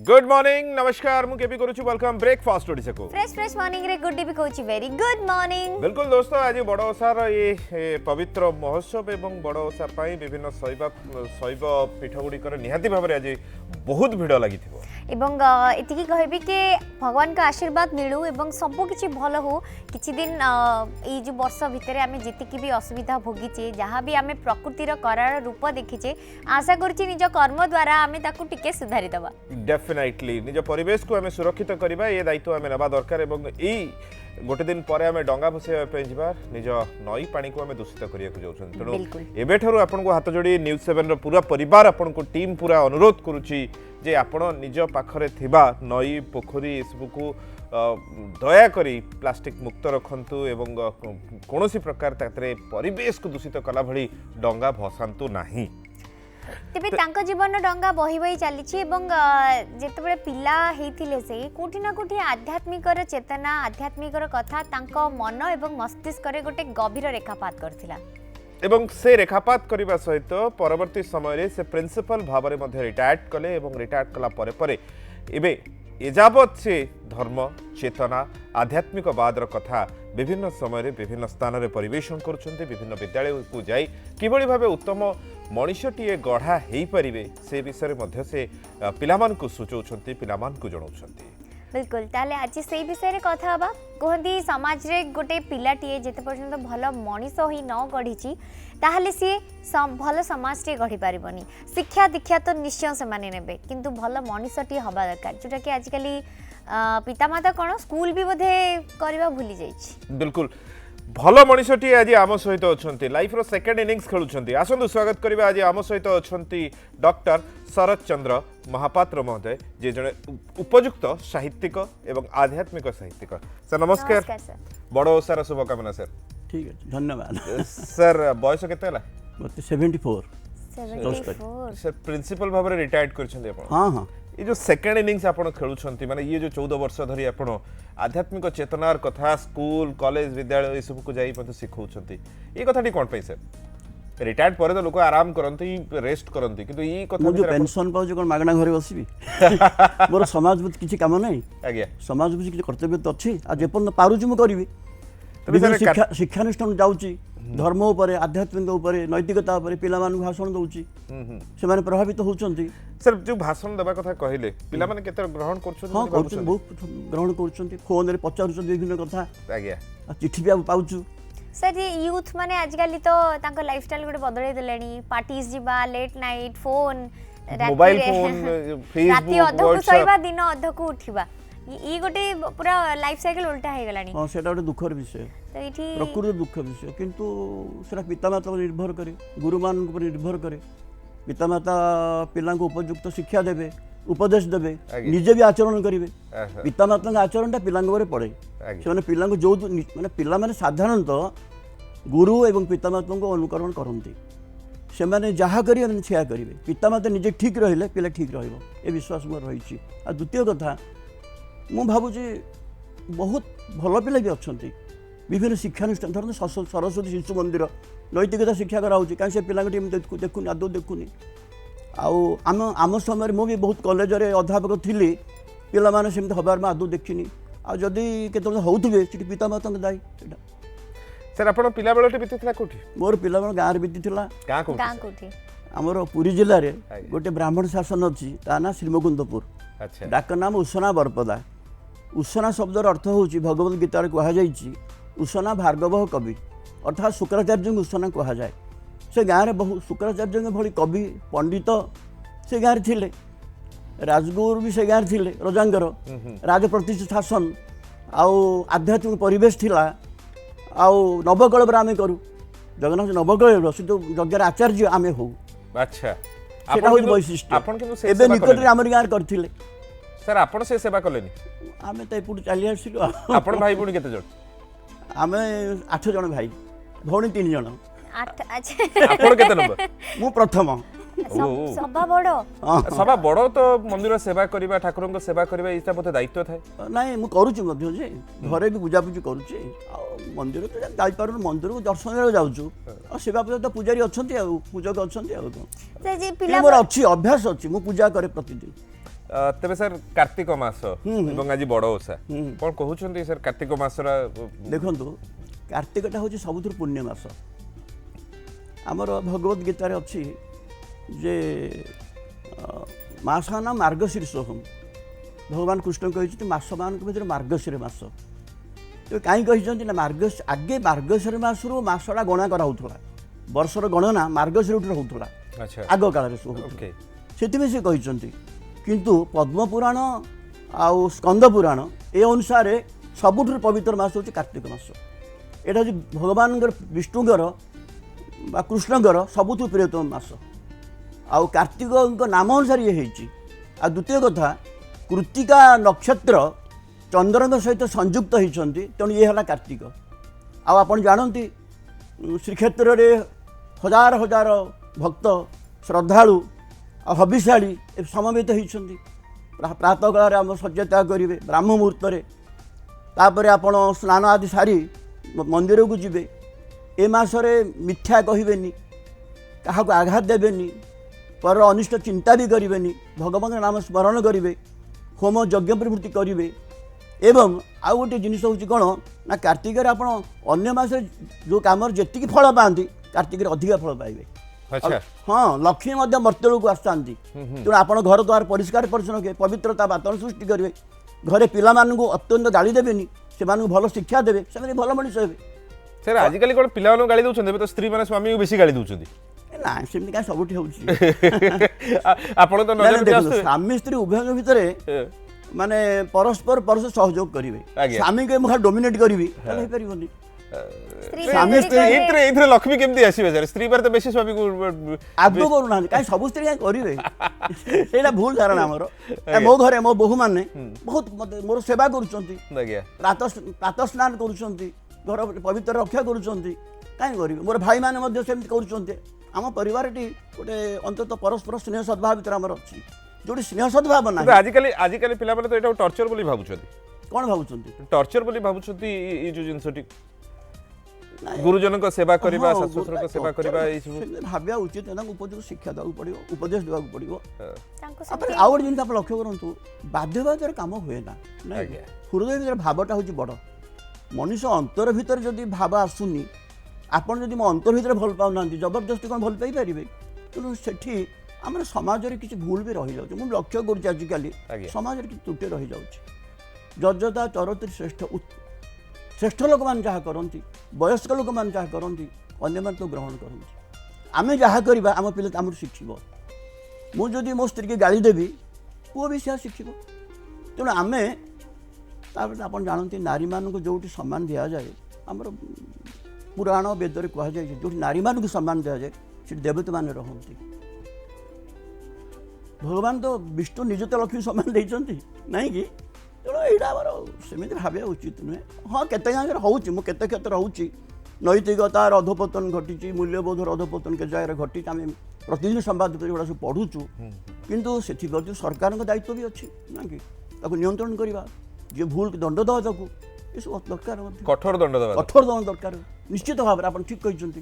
Good morning नमस्कार मु KP करूछु welcome breakfast Odisha को फ्रेश मॉर्निंग रे गुड डे भी कहूची वेरी गुड मॉर्निंग। बिल्कुल दोस्तों आज बड़ ओसार ये पवित्र महोत्सव एवं बड़ ओसा पाई विभिन्न शैव पीठ गुड़िकर निहाती भाव आज बहुत भिड़ लगी एवं एतिकी कहबी कि भगवान का आशीर्वाद मिलू एवं सब किछि भल हो किछि दिन ए जो वर्ष भितर आमे जेतिकी भी असुविधा भोगीचे जहाँ भी आमे प्रकृतिर करार रूप देखीचे आशा करछि निज कर्म द्वारा आमे ताकू टिके सुधारी दबा। डेफिनेटली निज परिवेश को आमे सुरक्षित करबा ये दायित्व आमे नबा दरकार एवं ई गोटे दिन पर आमे डंगा भसेबा पे जिबा निज नई पानी को आमे दूषित करिया को जाउछन तेणु एबे ठारू आपन को हाथ जोड़ी न्यूज 7 रो पूरा परिवार आपन को टीम पूरा अनुरोध करूची जे आपण निज पाखरे थिबा नई पोखरी इसबुकु दया करी प्लास्टिक मुक्त रखंतु एवं कोनोसी प्रकार तातरे परिवेश को दूषित कला भली डंगा भसांतु नाही। तेबे तांका जीवन डंगा बही बही चली एवं जेतेबेले पिला हेतिले से कोठी ना कोठी आध्यात्मिक चेतना आध्यात्मिक कथा तांका मन एवं मस्तिष्क रे गोटे गभीर रेखापात करथिला एवं से रेखापात करने सहित परवर्ती समय से प्रिंसिपल भाव में रिटायर्ड कले एवं रिटायर्ड कला परे परे एबे एजावत से धर्म चेतना आध्यात्मिकवाद कथा विभिन्न समय विभिन्न स्थान में परिवेशन करुछन्ते विभिन्न विद्यालय को जाई किभली भाबे उत्तम मनुष्यटीए गढ़ा हेई परिबे से विषय में से पिलामान को सूचौछन्ते पिलामान को जणाउछन्ते। बिल्कुल ताले आज से विषय रे कथा हबा कहती समाज रे गोटे पिलाटीए जेते पर्यंत भल मनीष ही न गढ़ी ताहले सी भल समाज टे गढ़ी पारिबनी शिक्षा दीक्षा तो निश्चय से माने नेबे किंतु भल मनीषटी हबा दरकार जोटा कि आजकल पितामाता कौन स्कूल भी बोधे करवा भूली जाइछि। बिल्कुल भल मनीषटी आज आम सहित अच्छा लाइफ रो सेकेंड इनिंग्स खेलुंट आसतु स्वागत करवा आज आम सहित अच्छा डॉक्टर शरद चंद्र महापात्र महोदय जे जड़े उपयुक्त साहित्यिक एवं आध्यात्मिक साहित्यिक सर नमस्कार बड़ ओसार शुभकामना सर। ठीक है धन्यवाद सर बयस केते हला 74 सर प्रिंसिपल भाव में रिटायर्ड करछन्ते आपण हाँ हाँ ये जो सेकेंड इनिंग्स आपण खेलुछन्ती माने ये जो 14 वर्ष धरी आपण आध्यात्मिक चेतनार कथा स्कूल कॉलेज विद्यालय सब को जाई पथ सिखौछन्ती ये कथाटी कोन पई सर रिटायर्ड पर तो लोक आराम करती रेस्ट करती किंतु ये कथा जो पेंशन पाउछ कोन मागणा घरे बसिबी मोर समाज बुझ किछि काम नै आज्ञा समाज बुझ किछि कर्तव्य तो अछि आ जेपन पारुछु म करबी शिक्षानुष्ठान जाउची धर्म उपरे आध्यात्मिक उपरे नैतिकता उपरे पिला मान भाषण दउची से माने प्रभावित होउचंती सर जो भाषण देबा कथा कहिले पिला माने केते ग्रहण करछन हां करछन बहुत ग्रहण करछंती फोन रे पचारुछन विभिन्न कथा आज्ञा चिट्ठी भी पाउछु सर ये यूथ माने आजकल तो तांको लाइफस्टाइल गोटे बदलै देलेनी पार्टीज जिबा late night phone mobile phone Facebook राती अधकु सोइबा दिन अधकु उठिबा ये गोटे पूरा लाइफ साइकिल उल्टा हे गलानी हां सेटा गोटे दुखर विषय तो इठी प्रकृति दुख विषय किंतु सेटा पितामाता पर निर्भर करे गुरुमान पर निर्भर करे पितामाता पिला को उपयुक्त शिक्षा देबे उपदेश देबे निजे भी आचरण करेंगे पितामाता आचरणटा पिला पड़े से पिला जो माने पिला माने साधारणतः गुरु एवं पितामाता को अनुकरण करती से माने जहाँ करेंगे सेया करेंगे पितामाता निजे ठीक रहिले पिला ठीक रहिबो ए विश्वास मोर रही। आ द्वितीय कथा मु भावुची बहुत भल पिला भी अच्छा विभिन्न शिक्षानुष्ठान धरते सरस्वती शिशु मंदिर नैतिकता शिक्षा कराऊँ कहीं से पिला देखुनी आदौ देखुनी आम समय मुझे बहुत कॉलेज रे अध्यापक थी पिला माने सेमती हबार में आदौ देखनी आदि केतबे होउथबे सिटी पितामाता दायी सेटा सर आपण पिला बेलटे बीतीला कोठी मोर पिला बेल गाँव बीतीला गाँ कोठी आमर पुरी जिले में गोटे ब्राह्मण शासन अच्छी ता ना श्रीमुकुंदपुर अच्छा डाक नाम उषना बरपदा उषना शब्दर अर्थ हूँ भगवद गीतार कहुई उषना भार्गव कवि अर्थात शुक्राचार्य उषना कहुए से गाँव में बहुत शुक्राचार्य भली कवि पंडित से गाँव थे राजगुरु भी से गाँव थे रजांगर राजप्रतिष्ठित शासन आध्यात्मिक परिवेश थिला आउ नवकलवर आम करूँ जगन्नाथ नवकल से जो यज्ञ आचार्य आम हो अच्छा वैशिष्ट निकट आम गाँव करते सर आपण से सेवा कलेनी आम तो एपटू चली आसिलु आपण भाई भौणी केते जण आम 8 जण भाई भौणी 3 जण 8 अच्छा आपण केते नंबर मु प्रथम सभा बड़ तो मंदिर सेवा करबा ठाकुर को सेवा करबा इता बोते दायित्व थाए नाही मु करूची मध्य जे घरे भी पूजा पूजी करूची मंदिर तो जाई पारु मंदिर को दर्शन रे जाउछु आ सेवा पूजा तो पुजारी अछंती आ पूजक अछंती आ से जे पिला मोर अछि अभ्यास अछि मु पूजा करे प्रतिदिन तेबे सर कार्तिक मास एवं आज बड़ ओषा कौन कहउछन्ती सर कार्तिक मासरा देखंतु कार्तिकटा हूँ सबुठ पुण्य मास आमर भगवत गीतार अच्छी जे मासा मार्गशीर्ष हम भगवान कृष्ण कहते मास मान भर मार्गशीर मास तो कहीं कहते ना आगे मार्गशीर मसरू मसटा गणा कराला वर्षर गणना मार्गशीर होता आग काल से कहते किंतु पद्म पुराण आउ स्कंद पुराण ए अनुसार सबुठ पवित्र मास हूँ कार्तिक मास एटा हूँ भगवान विष्णुगर बा कृष्णगर सबुठ प्रियतम मास आउ कार्तिक नाम अनुसार ये आ द्वितीय कथा कृत्तिका नक्षत्र चंद्र सहित संयुक्त होती तेणु ये है कार्तिक आपन जानती श्रीक्षेत्र में हजार हजार भक्त श्रद्धालु हबिशाड़ी समवेत होती प्रातः काल आम शଯ୍ୟା त्याग करेंगे ब्राह्म मुहूर्त तापर आपण स्नान आदि सारी मंदिर को जीवे ए मासरे मिथ्या कहबेनी क्या आघात देवेनी पर अनिष्ट चिंता भी करेंगे भगवान नाम स्मरण करेंगे होम यज्ञ प्रवृत्ति करेंगे एवं आउ गोटे जिनिस हूँ कौन ना कार्तिक आप अन्य मास जो कम जी फल पाती कार्तिक अधिका फल पाइबे अच्छा हाँ लक्ष्मी मर्त्यलोक को आसता तेणु आप घर द्वार परिष्कार परिच्छन्न पवित्रता वातावरण सृष्टि करेंगे घरे पिला अत्यंत गाड़ी देवेनि से भल शिक्षा देवे से भल मनीष हे सर आजिकल कौन पिला गाड़ी दौरान तो स्त्री मैंने स्वामी को बेसी गाड़ी दौरान ना सेमती कहीं सबुठी हो स्वामी स्त्री उभय भितर माने परस्पर परस्पर सहयोग करेंगे स्वामी के मुखा डोमिनेट करी पारनी स्वामी स्त्री लक्ष्मी केमती आसीबे सर स्त्री पर तो बेसी स्वामी को आदो करूना कहीं सब स्त्री कहीं करेंगे से भूल धारणा आमर मो घरे मो बोहू मैंने बहुत मोर सेवा प्रातः स्नान कर पवित्र रक्षा कहीं करेंगे मोर भाई मैंने सेमती आम परिवार गोटे अंततः परस्पर स्नेह सद्भाव भर आमर अच्छी जो स्नेह सद्भाव ना आजिकल पिला तो ये टर्चर बोली भावुछथि कौन भावुछथि टर्चर बोली भावुछथि ये जो जिनसटी गुरुजन को सेवा करबा ससुर को सेवा करबा ए सब भाव्या उचित है उपयुक्त शिक्षा देवा पड़ो उपदेश देवा पड़ो आउ गोटे जिन आप लक्ष्य करूँ बाध्यबाधर काम हुए ना हृदय भर भावटा हूँ बड़ मनीष अंतर भितर जदि भाव आसुनी आपड़ जदि मो अंतर भितर भल पाऊना जबरदस्ती कौन भल पाई पारे तेणु से आम समाज में किसी भूल भी रही जाऊँ मुझे लक्ष्य करुँच आजिकल समाज में किसी त्रुटि रही जाऊँ जजता चरती श्रेष्ठ श्रेष्ठ लोक मैंने जहाँ करती वयस्क लोक मैंने जहाँ करती अन्य मैंने तो ग्रहण करती आम जहाँ करवा आम पिला आम शिखब मुझे मो स्त्री की गाड़ी देवी पुओ भी से शिखब तेणु आम आप जानते नारी मान को जो सम्मान दि जाए आमर पुराण वेदर कहुए जो नारी मान को सम्मान दि जाए से देवता मान रहती भगवान तो विष्णु निज तो लक्ष्मी सम्मान देती नहीं कि तेणु यहाँ सेमती भाव उचित नुहे हाँ केते जगह होची मु केते क्षेत्र होची नैतिकतार अधोपतन घटी मूल्यबोधर अधोपतन के जगह घटी आम प्रतिदिन संवाद गुड़ा सब पढ़ुचु किंतु से सरकार दायित्व भी अच्छी ना कि नियंत्रण करवा जे भूल दंड दवा ताकू ये सब दरकार कठोर दंड दरकार निश्चित भाव में आप ठीक कहते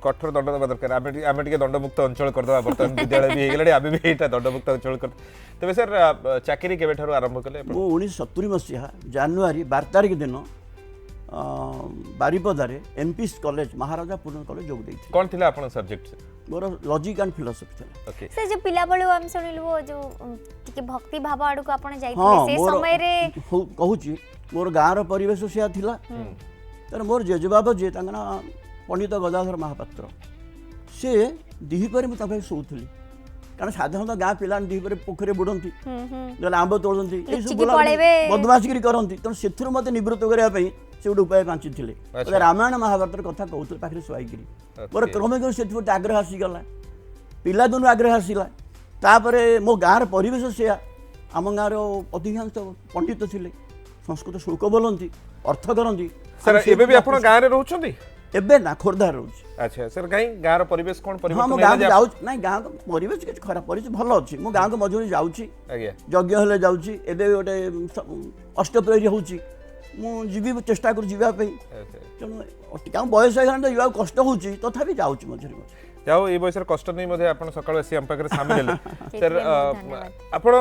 कठोर दंड देवा दरकार आम टे दंडमुक्त अंचल करदे बर्तमान विद्यालय भी होगला आम भी यहाँ दंडमुक्त अंचल कर तेज सर चाकरी केवे ठारू आरंभ कले 1970 मसीहा जानुआरी 12 तारिख दिन बारिपदारे एमपीएस कॉलेज महाराजा पूर्ण कॉलेज जोग देथि कौन थिला आपन subject more logic and philosophy थिला ओके से जो पिला बळू हम सुनिलु वो जो टिके भक्ति भाव आडू को आपन जाइथिले से समय रे कहूची मोर गाँव परिवेश से थिला तर मोर जेजेबाबा जे तांगना पंडित गदाधर महापात्र से दिहीपर मुझे शोली कारण साधारणतः गाँ पिला दिहीपर पोखरी बुड़ती आंब तोड़ती बदमाशगिरी करती तेणु से मत निवृत्त करने से गोटे उपाय बांची रामायण महाभारत कथा कहते पाखे शुआईकरी मोर क्रमिक से गोटे आग्रह आसीगला पिला दिन आग्रह आसला तापर मो गाँव परिवेश से आम गाँव अधिकांश पंडित थे संस्कृत श्लोक बोलती अर्थ करती सर एबे भी आपण गाँव रे रहउछंती एबे ना खोर्धा रोज अच्छा सर कहीं गाँव परिवेश कौन परिवर्तन हाँ गाँव जाऊँ ना गाँव परिवेश किसी खराब परिवेश भल अच्छी मो गाँव को मझे जाऊँगी यज्ञ हेले जाऊँगी एबे गोटे अष्टप्रहरी होची मु जीवी चेष्टा कर जीवा तेणु क्या बयस होगा जावा कष्ट होची तथापि जाऊँगी मझे जाओ ये बयसर कष्ट नहीं मध्ये आपण सकाळ आसी हम पाखरे सामिल हेले सर बहुत धन्यवाद। आपण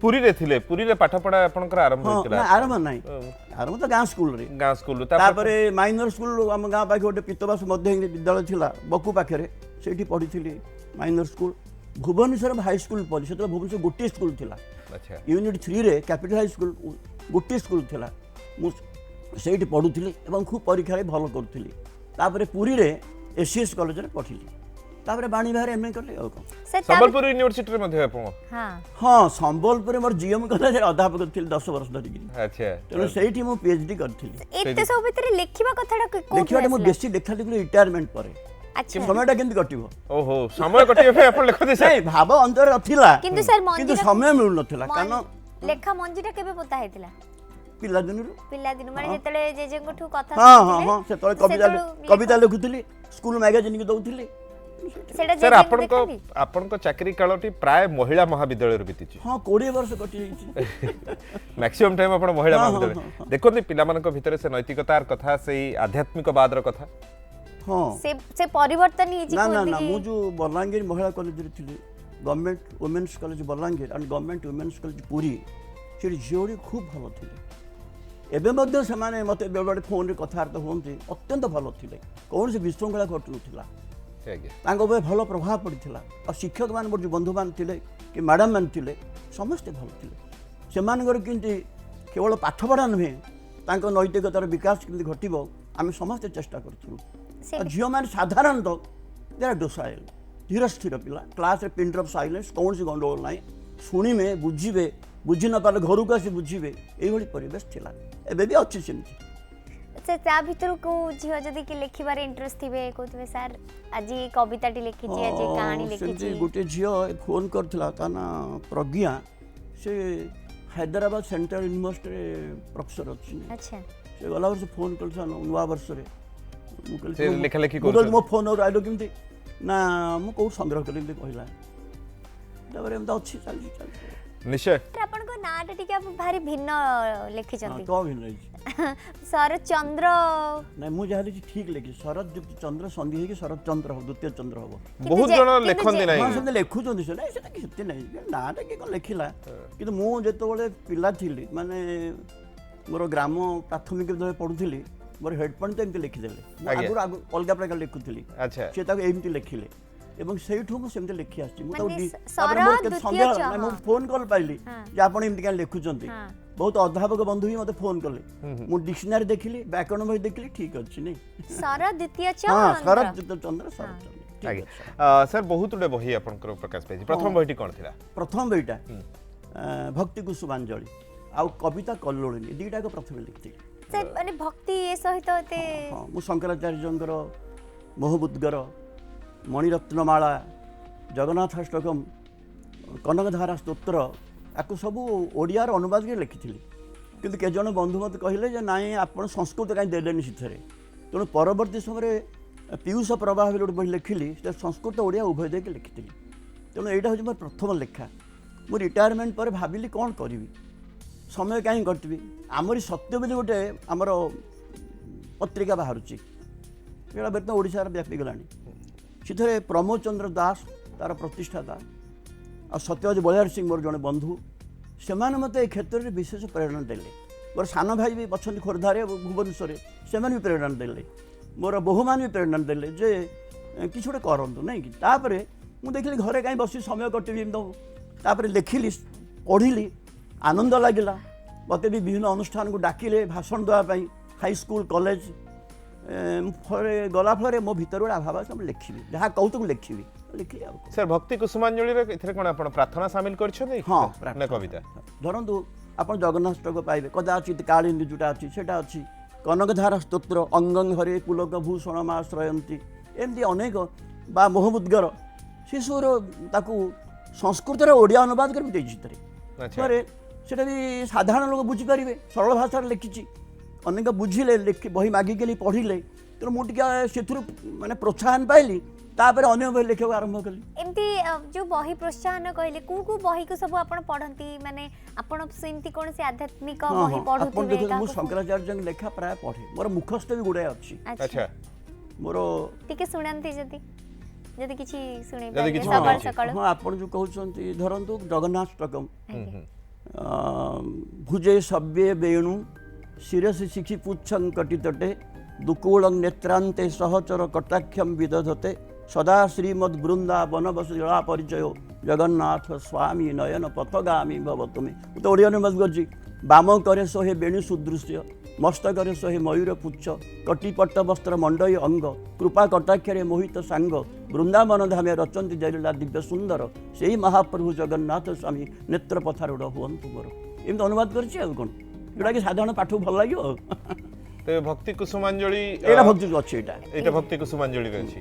पुरी रे थिले पुरी रे पाठ पढा आपनकर आरंभ ହଁ होइतिला ଆରମ୍ଭ ନାହିଁ ଆରମ୍ଭ ତ ଗାଁ ସ୍କୁଲରେ गां स्कूल ତାପରେ ମାଇନର ସ୍କୁଲ ଆମ ଗାଁ ପାଖେ ଗୋଟେ ପିତବାସ ମଧ୍ୟ ବିଦ୍ୟାଳୟ ଥିଲା ବକୁ ପାଖରେ ସେଇଠି ପଢ଼ିଥିଲି ମାଇନର ସ୍କୁଲ ଭୁବନେଶ୍ୱର ହାଇସ୍କୁଲ ପଢ଼ି ସେତେବେଳେ ଭୁବନେଶ୍ୱର ଗୋଟିଏ ସ୍କୁଲ ଥିଲା अच्छा ୟୁନିଟ୍ 3ରେ କ୍ୟାପିଟାଲ ହାଇସ୍କୁଲ ଗୋଟିଏ ସ୍କୁଲ ଥିଲା ମୁଁ ସେଇଠି ପଢ଼ୁଥିଲି ଏବଂ ଖୁବ୍ ପରୀକ୍ଷାରେ ଭଲ କରୁଥିଲି ତାପରେ ପୁରୀରେ ଏସିଏସ୍ କଲେଜରେ ପଢ଼ିଲି ତାପରେ ବାଣୀବିହାରରେ ଏମ୍ଏ କଲି ଆଉ କ'ଣ सर संबलपुर यूनिवर्सिटी रे मध्ये आपण हाँ ହଁ ସମ୍ବଲପୁରରେ ମୋର ଜିଏମ୍ କଲେଜରେ ଅଧ୍ୟାପକ ଥିଲି 10 ବର୍ଷ ଧରିକି अच्छा ତେଣୁ ସେଇଠି ମୁଁ ପିଏଚ୍ଡି କରିଥିଲି एते सब भितर लेखिबा कथाटा कोठु ଦେଖିବାଟା ମୁଁ ବେଶୀ ଲେଖା ଲେଖିଲି ରିଟାୟାରମେଣ୍ଟ ପରେ अच्छा ସମୟଟା କେମିତି କଟିବ ओहो समय कटिए फे आपण लिख दे ନାଇଁ ଭାବ ଅନ୍ତରରେ ଥିଲା किंतु सर କିନ୍ତୁ मंदिर ସମୟ ମିଳୁନଥିଲା କାରଣ लेखा मंजिटा केबे पता हेतिला ପିଲାଦିନରୁ पिला दिन माने जेतले जेजेंगठु कथा ହଁ ହଁ ହଁ ସେତେବେଳେ ସେତେବେଳୁ କବିତା ଲେଖୁଥିଲି ସ୍କୁଲ ମ୍ୟାଗାଜିନ୍ କି ଦଉଥିଲି सेटा सर जेजेंगु आपण को देखली आपण को चाकरी कालटी प्राय महिला महाविद्यालय रे बीतीची ହଁ 20 ବର୍ଷ କଟି ଯାଇଛି मैक्सिमम टाइम आपण महिला हाँ, महाविद्यालय हाँ, हाँ। देखो पिला मानक भितर से नैतिकतार कथा से आध्यात्मिकवाद र कथा ହଁ से परिवर्तन हिची ନା ନା कोन ନା ମୁଁ ଯୋଉ ବଲାଙ୍ଗୀର ମହିଳା କଲେଜରେ ଥିଲି government women's college Balangir and government women's college Puri ସେଠି ଝିଅଗୁଡ଼ି ଖୁବ୍ ଭଲ ଥିଲେ ଏବେ ମଧ୍ୟ ସେମାନେ ମୋତେ ବେଳେବେଳେ ଫୋନ୍ରେ କଥାବାର୍ତ୍ତା ହୁଅନ୍ତି ଅତ୍ୟନ୍ତ ଭଲ ଥିଲେ କୌଣସି ବିଶୃଙ୍ଖଳା ଘଟୁନଥିଲା आज्ञा ତାଙ୍କ ଉପରେ ଭଲ ପ୍ରଭାବ ପଡ଼ିଥିଲା ଆଉ ଶିକ୍ଷକମାନେ ମୋର ଯେଉଁ ବନ୍ଧୁମାନେ ଥିଲେ କି ମ୍ୟାଡ଼ାମ୍ ମାନେ ଥିଲେ ସମସ୍ତେ ଭଲ ଥିଲେ ସେମାନଙ୍କର କେମିତି କେବଳ ପାଠପଢ଼ା ନୁହେଁ ତାଙ୍କ ନୈତିକତାର ବିକାଶ କେମିତି ଘଟିବ ଆମେ ସମସ୍ତେ ଚେଷ୍ଟା କରୁଥିଲୁ से ଆଉ ଝିଅମାନେ ସାଧାରଣତଃ ଦେରା ଡୋସାଇଲ ଧୀର ସ୍ଥିର ପିଲା କ୍ଲାସ୍ରେ ପିନ୍ ଡ୍ରପ୍ ସାଇଲେନ୍ସ କୌଣସି ଗଣ୍ଡଗୋଳ ନାହିଁ ଶୁଣିବେ ବୁଝିବେ ବୁଝି ନ ପାରିଲେ ଘରକୁ ଆସି ବୁଝିବେ ଏଇଭଳି ପରିବେଶ ଥିଲା ଏବେ ବି ଅଛି ସେମିତି से ता भितर को झियो जदी कि लिखिबार इंटरेस्ट थिबे कोथबे सर आज कविताटी लिखिची आज कहानी ସେମିତି लिखिची ଗୋଟେ ଝିଅ ଫୋନ୍ କରିଥିଲା ତା ନାଁ ପ୍ରଜ୍ଞା ସେ ହାଇଦ୍ରାବାଦ ସେଣ୍ଟ୍ରାଲ ୟୁନିଭର୍ସିଟିରେ ପ୍ରଫେସର ଅଛି अच्छा ସେ ଗଲା ବର୍ଷ ଫୋନ୍ କରିଥିଲା ନୂଆ ବର୍ଷରେ ମୁଁ କହିଲି ସେ ତୁ- ଲେଖାଲେଖି ମୁଁ କହିଲି କରୁଛନ୍ତି। ମୋ ଫୋନ୍ ଆଇଲ କେମିତି ନା ମୁଁ କୋଉଠୁ ସଂଗ୍ରହ କଲି ଏମିତି କହିଲା ତାପରେ ଏମିତି ଅଛି ଚାଲିଛି ଚାଲିଛି निश्चय सर अपन को नाटा टिके आप भारी भिन्न लिखि ହଁ, चंती କ'ଣ ଭିନ୍ନ ହେଇଛି शरद चंद्र ନାଇଁ ମୁଁ ଯାହା ଲେଖିଛି ଠିକ୍ ଲେଖିଛି ଶରତ ଯୁକ୍ତ ଚନ୍ଦ୍ର ସନ୍ଧି ହେଇକି ଶରତ ଚନ୍ଦ୍ର ହବ ଦ୍ୱିତୀୟ ଚନ୍ଦ୍ର ହବ बहुत जे- जन किंतु लेखନ୍ତି जे- ହଁ नाही ସେମିତି ଲେଖୁଛନ୍ତି ସେ ନାଇଁ ସେଟା ସେତେ ନାହିଁ ନାଁଟା କିଏ କ'ଣ ଲେଖିଲା କିନ୍ତୁ ମୁଁ ଯେତେବେଳେ ପିଲା ଥିଲି ମାନେ ମୋର ଗ୍ରାମ ପ୍ରାଥମିକ ବିଦ୍ୟାଳୟରେ ପଢ଼ୁଥିଲି ମୋର ହେଡ୍ ପଏଣ୍ଟ ତ ଏମିତି ଲେଖିଦେଲେ ମୁଁ ଆଜ୍ଞା। ଆଗରୁ ଅଲଗା ପ୍ରକାର ଲେଖୁଥିଲି अच्छा ସେ ତାକୁ ଏମିତି ଲେଖିଲେ ଏବଂ ସେଇଠୁ ମୁଁ ସେମିତି ଲେଖି ଆସିଛି ମୁଁ ତାକୁ ମାନେ ତାପରେ ମୋର ଶରତ କେତେ ଦ୍ୱିତୀୟ ସନ୍ଦେହ ଚ- ନାଇଁ ମୁଁ ହଁ। ଫୋନ୍ କଲ୍ ପାଇଲି ହଁ। ଯେ ଆପଣ ଏମିତି କାହିଁ ଲେଖୁଛନ୍ତି ହଁ। ବହୁତ ଅଧ୍ୟାପକ ବନ୍ଧୁ ବି ମୋତେ ଫୋନ୍ କଲେ ମୁଁ ଡିକ୍ସନାରୀ ଦେଖିଲି ବ୍ୟାକରଣ ବହି ଦେଖିଲି ଠିକ୍ ଅଛି ନାଇଁ शरद द्वितीय ହଁ ଶରତ चंद्र ଯୁକ୍ତ ଚନ୍ଦ୍ର ଶରତ ଚନ୍ଦ୍ର ଠିକ୍ आज्ञा ଅଛି। सर बहुत गुडे बही आपनकर प्रकाश पाइछि प्रथम बहीटी कोन थिला ପ୍ରଥମ ବହିଟା ଭକ୍ତି କୁସୁମାଞ୍ଜଳି ଆଉ କବିତା କଲ୍ଲୋଳିନୀ ଦୁଇଟାକ ପ୍ରଥମେ ଲେଖିଥିଲି सर माने भक्ति ए सहित ते ହଁ ମୁଁ ଶଙ୍କରାଚାର୍ଯ୍ୟଙ୍କର ମୋହବୁଦ୍ଗର ମଣିରତ୍ନମାଳା ଜଗନ୍ନାଥାଷ୍ଟକମ୍ କନକଧାରା ସ୍ତୋତ୍ର ଆକୁ ସବୁ ଓଡ଼ିଆର ଅନୁବାଦ କରି ଲେଖିଥିଲି କିନ୍ତୁ କେତେ ଜଣ ବନ୍ଧୁ ମୋତେ କହିଲେ ଯେ ନାଇଁ ଆପଣ ସଂସ୍କୃତ କାହିଁ ଦେଲେନି ସେଥିରେ ତେଣୁ ପରବର୍ତ୍ତୀ ସମୟରେ ପୀୟୁଷ ପ୍ରବାହ ବୋଲି ଗୋଟେ ବହି ଲେଖିଲି ସେଟା ସଂସ୍କୃତ ଓଡ଼ିଆ ଉଭୟ ଦେଇକି ଲେଖିଥିଲି ତେଣୁ ଏଇଟା ହେଉଛି ମୋର ପ୍ରଥମ ଲେଖା ମୁଁ ରିଟାୟାରମେଣ୍ଟ ପରେ ଭାବିଲି କ'ଣ କରିବି ସମୟ କାହିଁ କଟିବି ଆମରି ସତ୍ୟ ବୋଲି ଗୋଟେ ଆମର ପତ୍ରିକା ବାହାରୁଛି ଏଇଟା ବର୍ତ୍ତମାନ ଓଡ଼ିଶାର ବ୍ୟାପିଗଲାଣି ସେଥିରେ ପ୍ରମୋଦ ଚନ୍ଦ୍ର ଦାସ ତାର ପ୍ରତିଷ୍ଠାତା ଆଉ ସତ୍ୟବାଦୀ ବଳିଆର ସିଂ ମୋର ଜଣେ ବନ୍ଧୁ ସେମାନେ ମୋତେ ଏ କ୍ଷେତ୍ରରେ ବିଶେଷ ପ୍ରେରଣା ଦେଲେ ମୋର ସାନ ଭାଇ ବି ଅଛନ୍ତି ଖୋର୍ଦ୍ଧାରେ ଭୁବନେଶ୍ୱରରେ ସେମାନେ ବି ପ୍ରେରଣା ଦେଲେ ମୋର ବୋହୂମାନେ ବି ପ୍ରେରଣା ଦେଲେ ଯେ କିଛି ଗୋଟେ କରନ୍ତୁ ନାଇଁ କି ତାପରେ ମୁଁ ଦେଖିଲି ଘରେ କାହିଁ ବସି ସମୟ କଟିବି ଏମିତି ତାପରେ ଲେଖିଲି ପଢ଼ିଲି ଆନନ୍ଦ ଲାଗିଲା ମୋତେ ବି ବିଭିନ୍ନ ଅନୁଷ୍ଠାନକୁ ଡାକିଲେ ଭାଷଣ ଦେବା ପାଇଁ ହାଇସ୍କୁଲ କଲେଜ ଫଳରେ ଗଲା ଫଳରେ ମୋ ଭିତରେ ଗୋଟେ ଆଭାବ ଅଛି ମୁଁ ଲେଖିବି ଯାହା କହୁଛୁ ମୁଁ ଲେଖିବି ଲେଖିଲି ଆଉ କ'ଣ। सर भक्ति कुसुमांजलि रे इथरे कोन आपण प्रार्थना शामिल करछथि ହଁ ना ପ୍ରାର୍ଥନା। कविता ଧରନ୍ତୁ ଆପଣ ଜଗନ୍ନାଥଙ୍କ ପାଇବେ କଦାଚିତ୍ କାଳିନ୍ଦୀ ଯେଉଁଟା ଅଛି ସେଇଟା ଅଛି କନକଧାରା ସ୍ତୋତ୍ର ଅଙ୍ଗଂ ହରେ ପୁଲକ ଭୂଷଣ ମା ଶ୍ରୟନ୍ତୀ ଏମିତି ଅନେକ ବା ମୋହବୁଦ୍ଗର ସେସବୁର ତାକୁ ସଂସ୍କୃତରେ ଓଡ଼ିଆ ଅନୁବାଦ କରି ଦେଇଛି ସେଥିରେ अच्छा ଫଳରେ ସେଇଟା ବି ସାଧାରଣ ଲୋକ ବୁଝିପାରିବେ ସରଳ ଭାଷାରେ ଲେଖିଛି ଅନେକ ବୁଝିଲେ ବହି ମାଗିକି ପଢ଼ିଲେ ତେଣୁ ମୁଁ ଟିକେ ସେଥିରୁ ମାନେ ପ୍ରୋତ୍ସାହନ ପାଇଲି ତାପରେ ଅନ୍ୟ ବହି ଲେଖିବାକୁ ଆରମ୍ଭ କଲି एमती जो बही प्रोत्साहन कहले को बही को सब आपण पढ़ंती माने आपण सेमती कोन से आध्यात्मिक ହଁ बही ହଁ ଆପଣ पढुथिबे ଦେଖନ୍ତୁ ମୁଁ ଶଙ୍କରାଚାର୍ଯ୍ୟଙ୍କ ଲେଖା ପ୍ରାୟ ପଢ଼େ ମୋର ମୁଖସ୍ଥ ବି ଗୁଡ଼ାଏ ଅଛି अच्छा अच्छा ମୋର टिके सुनंती जदी ଯଦି କିଛି ଶୁଣେଇ ଯଦି ପାରିବେ କିଛି ସକାଳୁ ଶୁଣେଇଛି। ସକାଳୁ ହଁ ଆପଣ ଯୋଉ କହୁଛନ୍ତି ଧରନ୍ତୁ ଜଗନ୍ନାଷ୍ଟକମ୍ ଆଜ୍ଞା। ଭୁଜେ ସବ୍ये ବେଣୁ ଶିରସି ଶିଖି ପୁଚ୍ଛଂ କଟିତଟେ ଦୁକୂଳଂ ନେତ୍ରାନ୍ତେ ସହଚର କଟାକ୍ଷମ ବିଦଧତେ ସଦା ଶ୍ରୀମଦ୍ ବୃନ୍ଦାବନ ବସ ଜଳା ପରିଚୟ ଜଗନ୍ନାଥ ସ୍ୱାମୀ ନୟନ ପଥଗାମୀ ଭବ ତୁମେ ମୁଁ ତ ଓଡ଼ିଆ ଅନୁବାଦ କରିଛି। ବାମ କରେ ସୋହେ ବେଣୁ ସୁଦୃଶ୍ୟ ମସ୍ତକରେ ସୋହେ ମୟୂର ପୁଚ୍ଛ କଟିପଟ୍ଟ ବସ୍ତ୍ର ମଣ୍ଡୟୀ ଅଙ୍ଗ କୃପା କଟାକ୍ଷରେ ମୋହିତ ସାଙ୍ଗ ବୃନ୍ଦାବନ ଧାମେ ରଚନ୍ତି ଜୟଲୀଳା ଦିବ୍ୟ ସୁନ୍ଦର ସେହି ମହାପ୍ରଭୁ ଜଗନ୍ନାଥ ସ୍ୱାମୀ ନେତ୍ର ପଥାରୂଢ଼ ହୁଅନ୍ତୁ ମୋର। ଏମିତି ଅନୁବାଦ କରିଛି ଆଉ କ'ଣ, ଯୋଉଟାକି ସାଧାରଣ ପାଠକୁ ଭଲ ଲାଗିବ ଆଉ। ତେବେ ଭକ୍ତି କୁସୁମାଞ୍ଜଳି ଏଇଟା ଭକ୍ତି ଅଛି ଏଇଟା ଭକ୍ତି କୁସୁମାଞ୍ଜଳିରେ ଅଛି।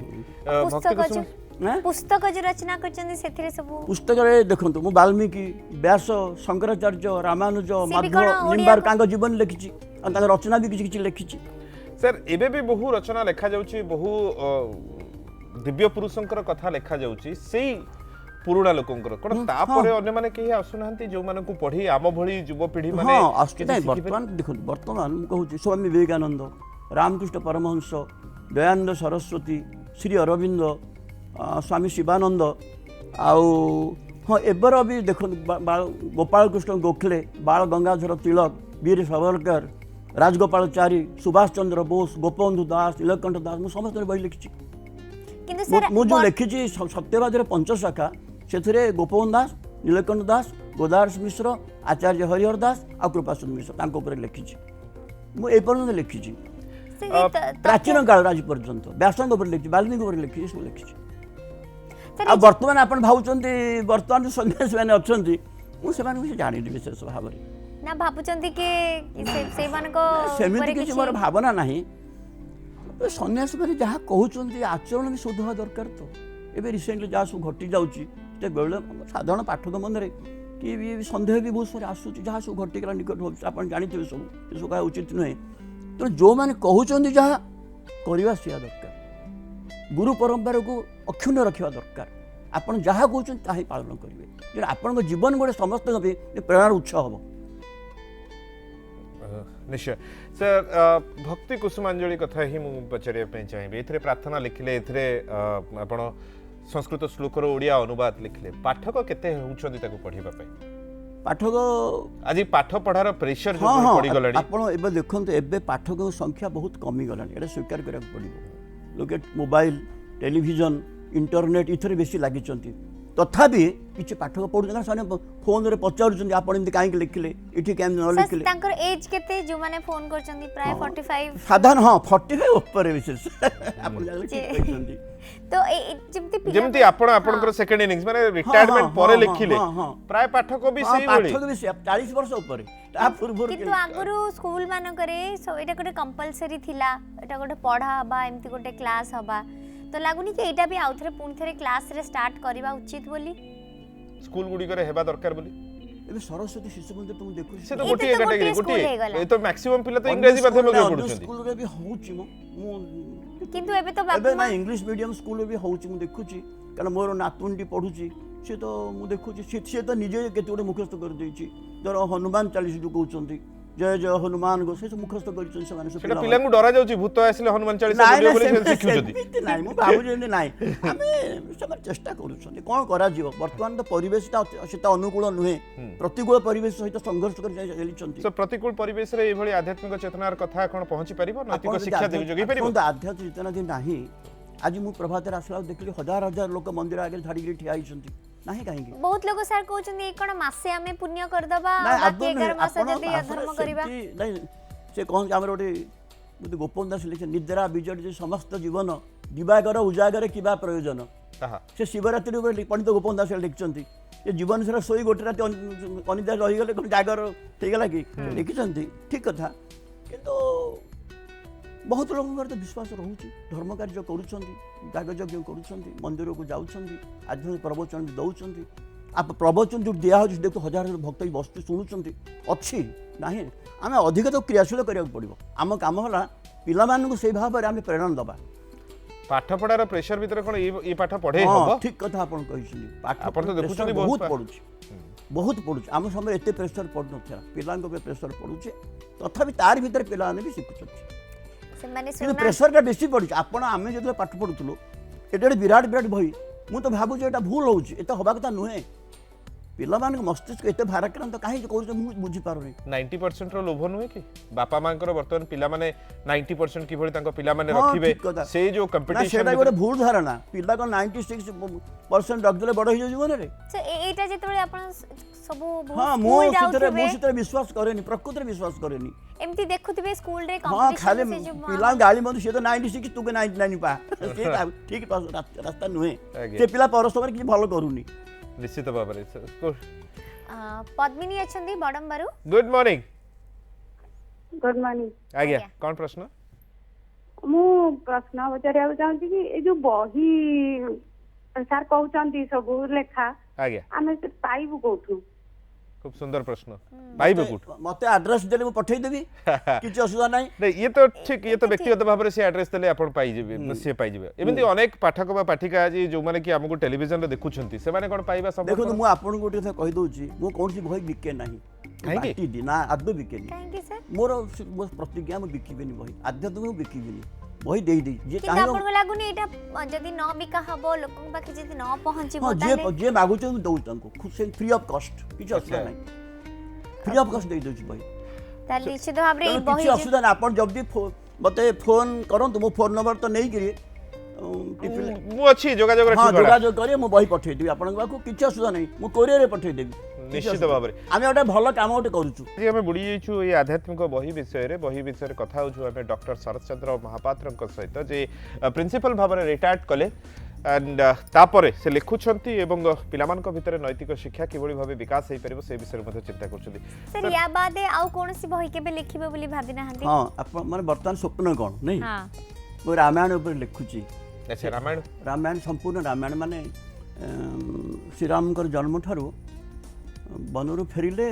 ଭକ୍ତି ପୁସ୍ତକ କୁସୁମ ଯୋଉ ପୁସ୍ତକ ଯୋଉ ରଚନା କରିଛନ୍ତି ସେଥିରେ ସବୁ ପୁସ୍ତକରେ ଦେଖନ୍ତୁ ମୁଁ ବାଲ୍ମୀକି ବ୍ୟାସ ଶଙ୍କରାଚାର୍ଯ୍ୟ ରାମାନୁଜ ସେ ବି ମାଧବ କ'ଣ ଓଡ଼ିଆ ନିମ୍ବାର ତାଙ୍କ ଜୀବନ ଲେଖିଛି ଆଉ ତାଙ୍କ ରଚନା ବି କିଛି କିଛି ଲେଖିଛି। ସାର୍ ଏବେ ବି ବହୁ ରଚନା ଲେଖାଯାଉଛି, ବହୁ ଦିବ୍ୟ ପୁରୁଷଙ୍କର କଥା ଲେଖାଯାଉଛି ସେଇ ପୁରୁଣା ଲୋକଙ୍କର କ'ଣ ତାପରେ ଅନ୍ୟମାନେ କେହି ଆସୁନାହାନ୍ତି ଯୋଉମାନଙ୍କୁ ପଢି ଆମ ଭଳି ଯୁବପିଢି ମାନେ ହଁ ଆସୁଛି ନାଇଁ ବର୍ତ୍ତମାନ ଦେଖନ୍ତୁ ବର୍ତ୍ତମାନ ମୁଁ କହୁଛି ସ୍ୱାମୀ ବିବେକାନନ୍ଦ ରାମକୃଷ୍ଣ ପରମହଂସ ଦୟାନନ୍ଦ ସରସ୍ୱତୀ ଶ୍ରୀ ଅରବିନ୍ଦ ସ୍ୱାମୀ ଶିବାନନ୍ଦ ଆଉ ହଁ ଏବେର ବି ଦେଖନ୍ତୁ ଗୋପାଳକୃଷ୍ଣ ଗୋଖଲେ ବାଳ ଗଙ୍ଗାଧର ତିଳକ ବୀର ସାବରକର ରାଜଗୋପାଳଚାରୀ ସୁଭାଷ ଚନ୍ଦ୍ର ବୋଷ ଗୋପବନ୍ଧୁ ଦାସ ନୀଳକଣ୍ଠ ଦାସ ମୁଁ ସମସ୍ତଙ୍କର ବହି ଲେଖିଛି। କିନ୍ତୁ ସାର୍ ମୁଁ ଯେଉଁ ଲେଖିଛି ସତ୍ୟବାଦୀର ପଞ୍ଚଶାଖା ସେଥିରେ ଗୋପବନ୍ଧୁ ଦାସ ନୀଳକଣ୍ଠ ଦାସ ଗୋଦାବରୀଶ ମିଶ୍ର ଆଚାର୍ଯ୍ୟ ହରିହର ଦାସ ଆଉ କୃପାସନ ମିଶ୍ର ତାଙ୍କ ଉପରେ ଲେଖିଛି। ମୁଁ ଏ ପର୍ଯ୍ୟନ୍ତ ଲେଖିଛି ପ୍ରାଚୀନ କାଳରୁ ଆଜି ପର୍ଯ୍ୟନ୍ତ ବ୍ୟାସଙ୍କ ଉପରେ ଲେଖିଛି ବାଲ୍ମୀକି ଉପରେ ଲେଖିଛି ସବୁ ଲେଖିଛି। ଆଉ ବର୍ତ୍ତମାନ ଆପଣ ଭାବୁଛନ୍ତି ବର୍ତ୍ତମାନ ଯେଉଁ ସନ୍ନ୍ୟାସୀ ମାନେ ଅଛନ୍ତି ମୁଁ ସେମାନଙ୍କୁ କିଛି ଜାଣିନି ବିଶେଷ ଭାବରେ ନା ଭାବୁଛନ୍ତି କି ସେଇମାନଙ୍କ ସେମିତି କିଛି ମୋର ଭାବନା ନାହିଁ। ସନ୍ନ୍ୟାସୀ ମାନେ ଯାହା କହୁଛନ୍ତି ଆଚରଣ ବି ଶୁଦ୍ଧ ହେବା ଦରକାର। ତ ଏବେ ରିସେଣ୍ଟଲି ଯାହା ସବୁ ଘଟି ଯାଉଛି ସେତେବେଳେ ସାଧାରଣ ପାଠକ ମନରେ କି ସନ୍ଦେହ ବି ବହୁତ ସାରା ଆସୁଛି ଯାହା ସବୁ ଘଟିଗଲା ନିକଟ ଭବିଷ୍ୟତ ଆପଣ ଜାଣିଥିବେ ସବୁ ଏସବୁ କହିବା ଉଚିତ ନୁହେଁ। ତେଣୁ ଯେଉଁମାନେ କହୁଛନ୍ତି ଯାହା କରିବା ସେଇଆ ଦରକାର, ଗୁରୁ ପରମ୍ପରାକୁ ଅକ୍ଷୁଣ୍ଣ ରଖିବା ଦରକାର। ଆପଣ ଯାହା କହୁଛନ୍ତି ତାହା ହିଁ ପାଳନ କରିବେ, ତେଣୁ ଆପଣଙ୍କ ଜୀବନ ଗୋଟେ ସମସ୍ତଙ୍କ ପାଇଁ ପ୍ରେରଣାର ଉତ୍ସ ହେବ। ନିଶ୍ଚୟ ସାର୍ ଭକ୍ତି କୁସୁମାଞ୍ଜଳି କଥା ହିଁ ମୁଁ ପଚାରିବା ପାଇଁ ଚାହିଁବି। ଏଥିରେ ପ୍ରାର୍ଥନା ଲେଖିଲେ, ଏଥିରେ ଆପଣ ସଂସ୍କୃତ ଶ୍ଲୋକର ଓଡ଼ିଆ ଅନୁବାଦ ଲେଖିଲେ, ପାଠକ କେତେ ହେଉଛନ୍ତି ତାକୁ ପଢ଼ିବା ପାଇଁ? ପାଠକ ଆଜି ପାଠ ପଢ଼ାର ପ୍ରେସର ପଡ଼ିଗଲାଣି। ଆପଣ ଏବେ ଦେଖନ୍ତୁ ଏବେ ପାଠକଙ୍କ ସଂଖ୍ୟା ବହୁତ କମିଗଲାଣି, ଏଇଟା ସ୍ୱୀକାର କରିବାକୁ ପଡ଼ିବ। ଲୋକେ ମୋବାଇଲ ଟେଲିଭିଜନ ଇଣ୍ଟରନେଟ୍ ଏଥିରେ ବେଶୀ ଲାଗିଛନ୍ତି। ତଥାପି କିଛି ପାଠକ ପଢ଼ୁଛନ୍ତି ସେମାନେ ଫୋନରେ ପଚାରୁଛନ୍ତି ଆପଣ ଏମିତି କାହିଁକି ଲେଖିଲେ ଏଠି କେମିତି ନ ଲେଖିଲେ। ତାଙ୍କର ଏଜ୍ କେତେ ଯୋଉମାନେ ଫୋନ କରୁଛନ୍ତି? ପ୍ରାୟ 45 ସାଧାରଣ ହଁ 45 ଉପରେ ବିଶେଷ ଆପଣ କହିଛନ୍ତି। ତ ଯେମିତି ଆପଣ ଆପଣଙ୍କର ସେକେଣ୍ଡ ଇନିଂସ ମାନେ ରିଟାୟାରମେଣ୍ଟ ପରେ ଲେଖିଲେ ପ୍ରାୟ ପାଠକ ବି ସେଇ ଭଳି ପାଠକ ବି 40 ବର୍ଷ ଉପରେ ତା ପୂର୍ବରୁ କିନ୍ତୁ ଆଗରୁ ସ୍କୁଲ ମାନଙ୍କରେ ଏଇଟା ଗୋଟେ କମ୍ପଲସରି ଥିଲା, ଏଇଟା ଗୋଟେ ପଢା ହବା ଏମିତି ଗୋଟେ କ୍ଲାସ ହବା, ତ ଲାଗୁନି କି ଏଇଟା ବି ଆଉଥରେ ପୁଣି ଥରେ କ୍ଲାସ ରେ ଷ୍ଟାର୍ଟ କରିବା ଉଚିତ ବୋଲି ସ୍କୁଲ ଗୁଡିକରେ ହେବା ଦରକାର ବୋଲି। ଏବେ ସରସ୍ୱତୀ ଶିଶୁ ମନ୍ଦିର ମୁଁ ଦେଖୁଛି ସେ ତ ଗୋଟିଏ କ୍ୟାଟାଗୋରୀ ଗୋଟିଏ ଏ ତ ମ୍ୟାକ୍ସିମମ୍ ପିଲା ତ ଇଂରେଜୀ ମାଧ୍ୟମରେ ପଢୁଛନ୍ତି। ସ୍କୁଲରେ ବି ହଉଛି ମୁଁ କିନ୍ତୁ ଏବେ ତ ଏବେ ନା ଇଂଲିଶ ମିଡିୟମ ସ୍କୁଲରେ ବି ହଉଛି ମୁଁ ଦେଖୁଛି, କାରଣ ମୋର ନାତୁଣୀଟି ପଢୁଛି ସେ ତ ମୁଁ ଦେଖୁଛି ସେ ତ ନିଜେ କେତେ ଗୋଟେ ମୁଖସ୍ଥ କରିଦେଇଛି। ଧର ହନୁମାନ ଚାଳିଶ ଯୋଉ କହୁଛନ୍ତି ଜୟ ଜୟ ହନୁମାନ ସେ ସବୁ ମୁଖସ୍ଥ କରିଛନ୍ତି ସେମାନେ ସେଟା ପିଲାଙ୍କୁ ଡରା ଯାଉଛି ଭୂତ ଆସିଲେ ହନୁମାନ ଚାଳିଶା ବୋଲିବ ବୋଲି ସେ ଶିଖୁଛନ୍ତି। ନାଇଁ ମୁଁ ଭାବୁଛି ଏମିତି ନାଇଁ, ଆମେ ସେମାନେ ଚେଷ୍ଟା କରୁଛନ୍ତି କ'ଣ କରାଯିବ। ବର୍ତ୍ତମାନ ତ ପରିବେଶଟା ସେଟା ଅନୁକୂଳ ନୁହେଁ, ପ୍ରତିକୂଳ ପରିବେଶ ସହିତ ସଂଘର୍ଷ କରି ଚାଲିଛନ୍ତି। ପ୍ରତିକୂଳ ପରିବେଶରେ ଏଇଭଳି ଆଧ୍ୟାତ୍ମିକ ଚେତନାର କଥା କ'ଣ ପହଞ୍ଚି ପାରିବ? ନୈତିକ ଶିକ୍ଷା ଯୋଗାଇ ପାରିବ? ଆଧ୍ୟାତ୍ମିକ ଚେତନା ଯଦି ନାହିଁ, ଆଜି ମୁଁ ପ୍ରଭାତରେ ଆସିଲା ଦେଖିଲି ହଜାର ହଜାର ଲୋକ ମନ୍ଦିର ଆଗରେ ଧାଡ଼ିକିରି ଠିଆ ହେଇଛନ୍ତି, ନାହିଁ କାହିଁକି? ବହୁତ ଲୋକ ସାର୍ କହୁଛନ୍ତି କ'ଣ ମାସେ ଆମେ ପୁଣ୍ୟ କରିଦବା ବାକି 11 ମାସ ଯଦି ଅଧର୍ମ କରିବା। ନାଇଁ ସେ କହନ୍ତି ଆମର ଗୋଟେ ଗୋପବନ୍ଧୁ ଦାସ ଲେଖିଛନ୍ତି ନିଦ୍ରା ବିଜଡ଼ି ସମସ୍ତ ଜୀବନ ଦିବାକର ଉଜାଗରେ କିବା ପ୍ରୟୋଜନ। ସେ ଶିବରାତ୍ରି ଉପରେ ପଣ୍ଡିତ ଗୋପବନ୍ଧୁ ଦାସ ଲେଖିଛନ୍ତି ଯେ ଜୀବନ ସାରା ଶୋଇ ଗୋଟେ ରାତି ଅନିଦ୍ରା ରହିଗଲେ କ'ଣ ଜାଗର ହେଇଗଲା କି? ଲେଖିଛନ୍ତି ଠିକ କଥା, କିନ୍ତୁ ବହୁତ ଲୋକଙ୍କର ତ ବିଶ୍ୱାସ ରହୁଛି, ଧର୍ମ କାର୍ଯ୍ୟ କରୁଛନ୍ତି, ଯାଗଯଜ୍ଞ କରୁଛନ୍ତି, ମନ୍ଦିରକୁ ଯାଉଛନ୍ତି, ଆଧ୍ୟାତ୍ମିକ ପ୍ରବଚନ ଦେଉଛନ୍ତି। ପ୍ରବଚନ ଯେଉଁ ଦିଆହେଉଛି ଦେଖୁ ହଜାର ହଜାର ଭକ୍ତ ବସ୍ତୁ ଶୁଣୁଛନ୍ତି, ଅଛି ନାହିଁ। ଆମେ ଅଧିକ ତ କ୍ରିୟାଶୀଳ କରିବାକୁ ପଡ଼ିବ। ଆମ କାମ ହେଲା ପିଲାମାନଙ୍କୁ ସେଇ ଭାବରେ ଆମେ ପ୍ରେରଣା ଦେବା। ପାଠ ପଢ଼ାର ପ୍ରେସର ଭିତରେ କ'ଣ ଏଇ ପାଠ ପଢ଼େଇ ହେବ? ଠିକ କଥା ଆପଣ କହିଛନ୍ତି, ପାଠ ଆପଣ ତ ଦେଖୁଛନ୍ତି ବହୁତ ପଡ଼ୁଛି, ବହୁତ ପଡ଼ୁଛି। ଆମ ସମୟରେ ଏତେ ପ୍ରେସର ପଡ଼ୁନଥିଲା, ପିଲାଙ୍କ ଉପରେ ପ୍ରେସର ପଡ଼ୁଛି, ତଥାପି ତାର ଭିତରେ ପିଲାମାନେ ବି ଶିଖୁଛନ୍ତି। କିନ୍ତୁ ପ୍ରେସରଟା ବେଶୀ ପଡ଼ିଛି। ଆମେ ଯେତେବେଳେ ପାଠ ପଢ଼ୁଥିଲୁ এটা ଗୋଟେ ବିରାଟ ବିରାଟ ବହି ମୁଁ ତ ଭାବୁଛି ଏଇଟା ଭୁଲ ହଉଛି ଏତେ ହବା କଥା ନୁହେଁ ପିଲାମାନଙ୍କ ମସ୍ତିଷ୍କ ଏତେ ଭାରାକ୍ରାନ୍ତ କାହିଁକି କରୁଛ ମୁଁ ବୁଝିପାରୁନି 90% ର ଲୋଭ ନୁହେଁ କି ବାପା ମାଙ୍କର ବର୍ତ୍ତମାନ ପିଲାମାନେ 90% କିଭଳି ତାଙ୍କ ପିଲାମାନେ ହଁ, ରଖିବେ ଠିକ କଥା। ସେଇ ଯୋଉ ନା କମ୍ପିଟିସନ ସେଇଟା ଗୋଟେ ଭୁଲ ଧାରଣା ପିଲା କ'ଣ 96% ରଖିଦେଲେ ବଡ଼ ହେଇଯିବ ଜୀବନରେ So, ଏଇଟା ଯେତେବେଳେ ଆପଣ ସବୁ ହଁ ମୁଁ ସ୍କୁଲ ସେଥିରେ ଯାଉଥିବେ ବିଶ୍ୱାସ କରେନି ପ୍ରକୃତରେ ବିଶ୍ୱାସ କରେନି ଏମିତି ଦେଖୁଥିବେ ସ୍କୁଲ ରେ ହଁ ଖାଲି କମ୍ପିଟିସନ ସେ ଯୋଉ ପିଲା ଗାଳି ମଧ୍ୟ ସିଏ ତ 96 ତୁ 99 ପା ସେ ଠିକ ରାସ୍ତା ନୁହେଁ ଆଜ୍ଞା। ସେ ପିଲା ପରସ୍ପର କିଛି ଭଲ କରୁନି ନିଶ୍ଚିତ ଭାବରେ ପଦ୍ମିନୀ ଅଛନ୍ତି ବଡମ୍ବାରୁ ଗୁଡ୍ ମର୍ଣ୍ଣିଂ गुड मॉर्निंग ଆଜ୍ଞା ଆଜ୍ଞା। କଣ ପ୍ରଶ୍ନ मु प्रश्न पचारिया चाहूँगी कि ए जो बही सार कहते सब लेखा ଆଜ୍ଞା आम पाइबू कौटू খুব সুন্দর প্রশ্ন পাইবে কোঠু মতে আড্রেস দেলে মু পঠাই দেবি কিছু অসুবিধা নাই नहीं ये तो ठीक ये तो व्यक्तिगत भाव से एड्रेस देले आपण पाई जेबे से पाई जेबे एमंती अनेक पाठक बा पाठिका जी जो माने कि हमको टेलीविजन रे देखुछंती से माने कोन पाइबा सब देखो मु आपन गोटे कथा कहि दउची मु कोनसी बही बिके नाही काहेकि? बाटी दी ना आदो बिकेनी କାହିଁକି ସାର୍ मोर प्रतिज्ञा मु बिकिबेनी बही आध्यात्म मु बिकिबेनी बही देई जे କିନ୍ତୁ चाहे ଆପଣଙ୍କୁ ଲାଗୁନି ଏଇଟା ଯଦି ନ ବିକା ହବ ଲୋକଙ୍କ ପାଖେ ଯଦି ନ ପହଞ୍ଚିବ हां ତାହେଲେ जे मागुछ मु दउ तांको खुद से फ्री ऑफ कॉस्ट किछ असुविधा अच्छा। नाही फ्री ऑफ कॉस्ट देई दउची बही ତାହେଲେ ନିଶ୍ଚିତ ଭାବରେ ଏଇ ବହି କିଛି ଅସୁବିଧା ନାହିଁ ଆପଣ ଯଦି ମତେ ଫୋନ କରନ୍ତୁ ମୋ ଫୋନ ନମ୍ବର ତ ନେଇକିରି ଟିପିଲେ मु अछि जोगाजोग ହଁ रखी बड़ा ଯୋଗାଯୋଗ କରିବେ ମୁଁ ବହି ପଠେଇଦେବି ଆପଣଙ୍କ ପାଖକୁ କିଛି ଅସୁବିଧା ନାହିଁ ମୁଁ କୋରିଅରରେ ପଠେଇଦେବି ନିଶ୍ଚିତ ଭାବରେ ଆମେ ଗୋଟେ ଭଲ କାମ ଗୋଟେ କରୁଛୁ जी हमें बुड़ी जाइछु ये आध्यात्मिक बही विषय रे कथा होछु हमें डॉक्टर शरद चंद्र महापात्र सहित जे प्रिंसिपल भाव में रिटायर्ड कले एंड तापरे से लिखुछंती एवं पिलामानक भितर नैतिक शिक्षा किभଳି भाबे विकास होई परिबो से विषय मध्ये चिंता करछंती सर या बाद आउ कोनसी बही केबे लिखिबे ବୋଲି भाबि नाहंती ହଁ ଆପଣ ମାନେ ବର୍ତ୍ତମାନ ସ୍ୱପ୍ନ କ'ଣ ନାଇଁ हां ମୁଁ ରାମାୟଣ ଉପରେ ଲେଖୁଛି अच्छा रामायण ରାମାୟଣ ସମ୍ପୂର୍ଣ୍ଣ ରାମାୟଣ ମାନେ ଶ୍ରୀରାମଙ୍କର ଜନ୍ମ ଠାରୁ ବନରୁ ଫେରିଲେ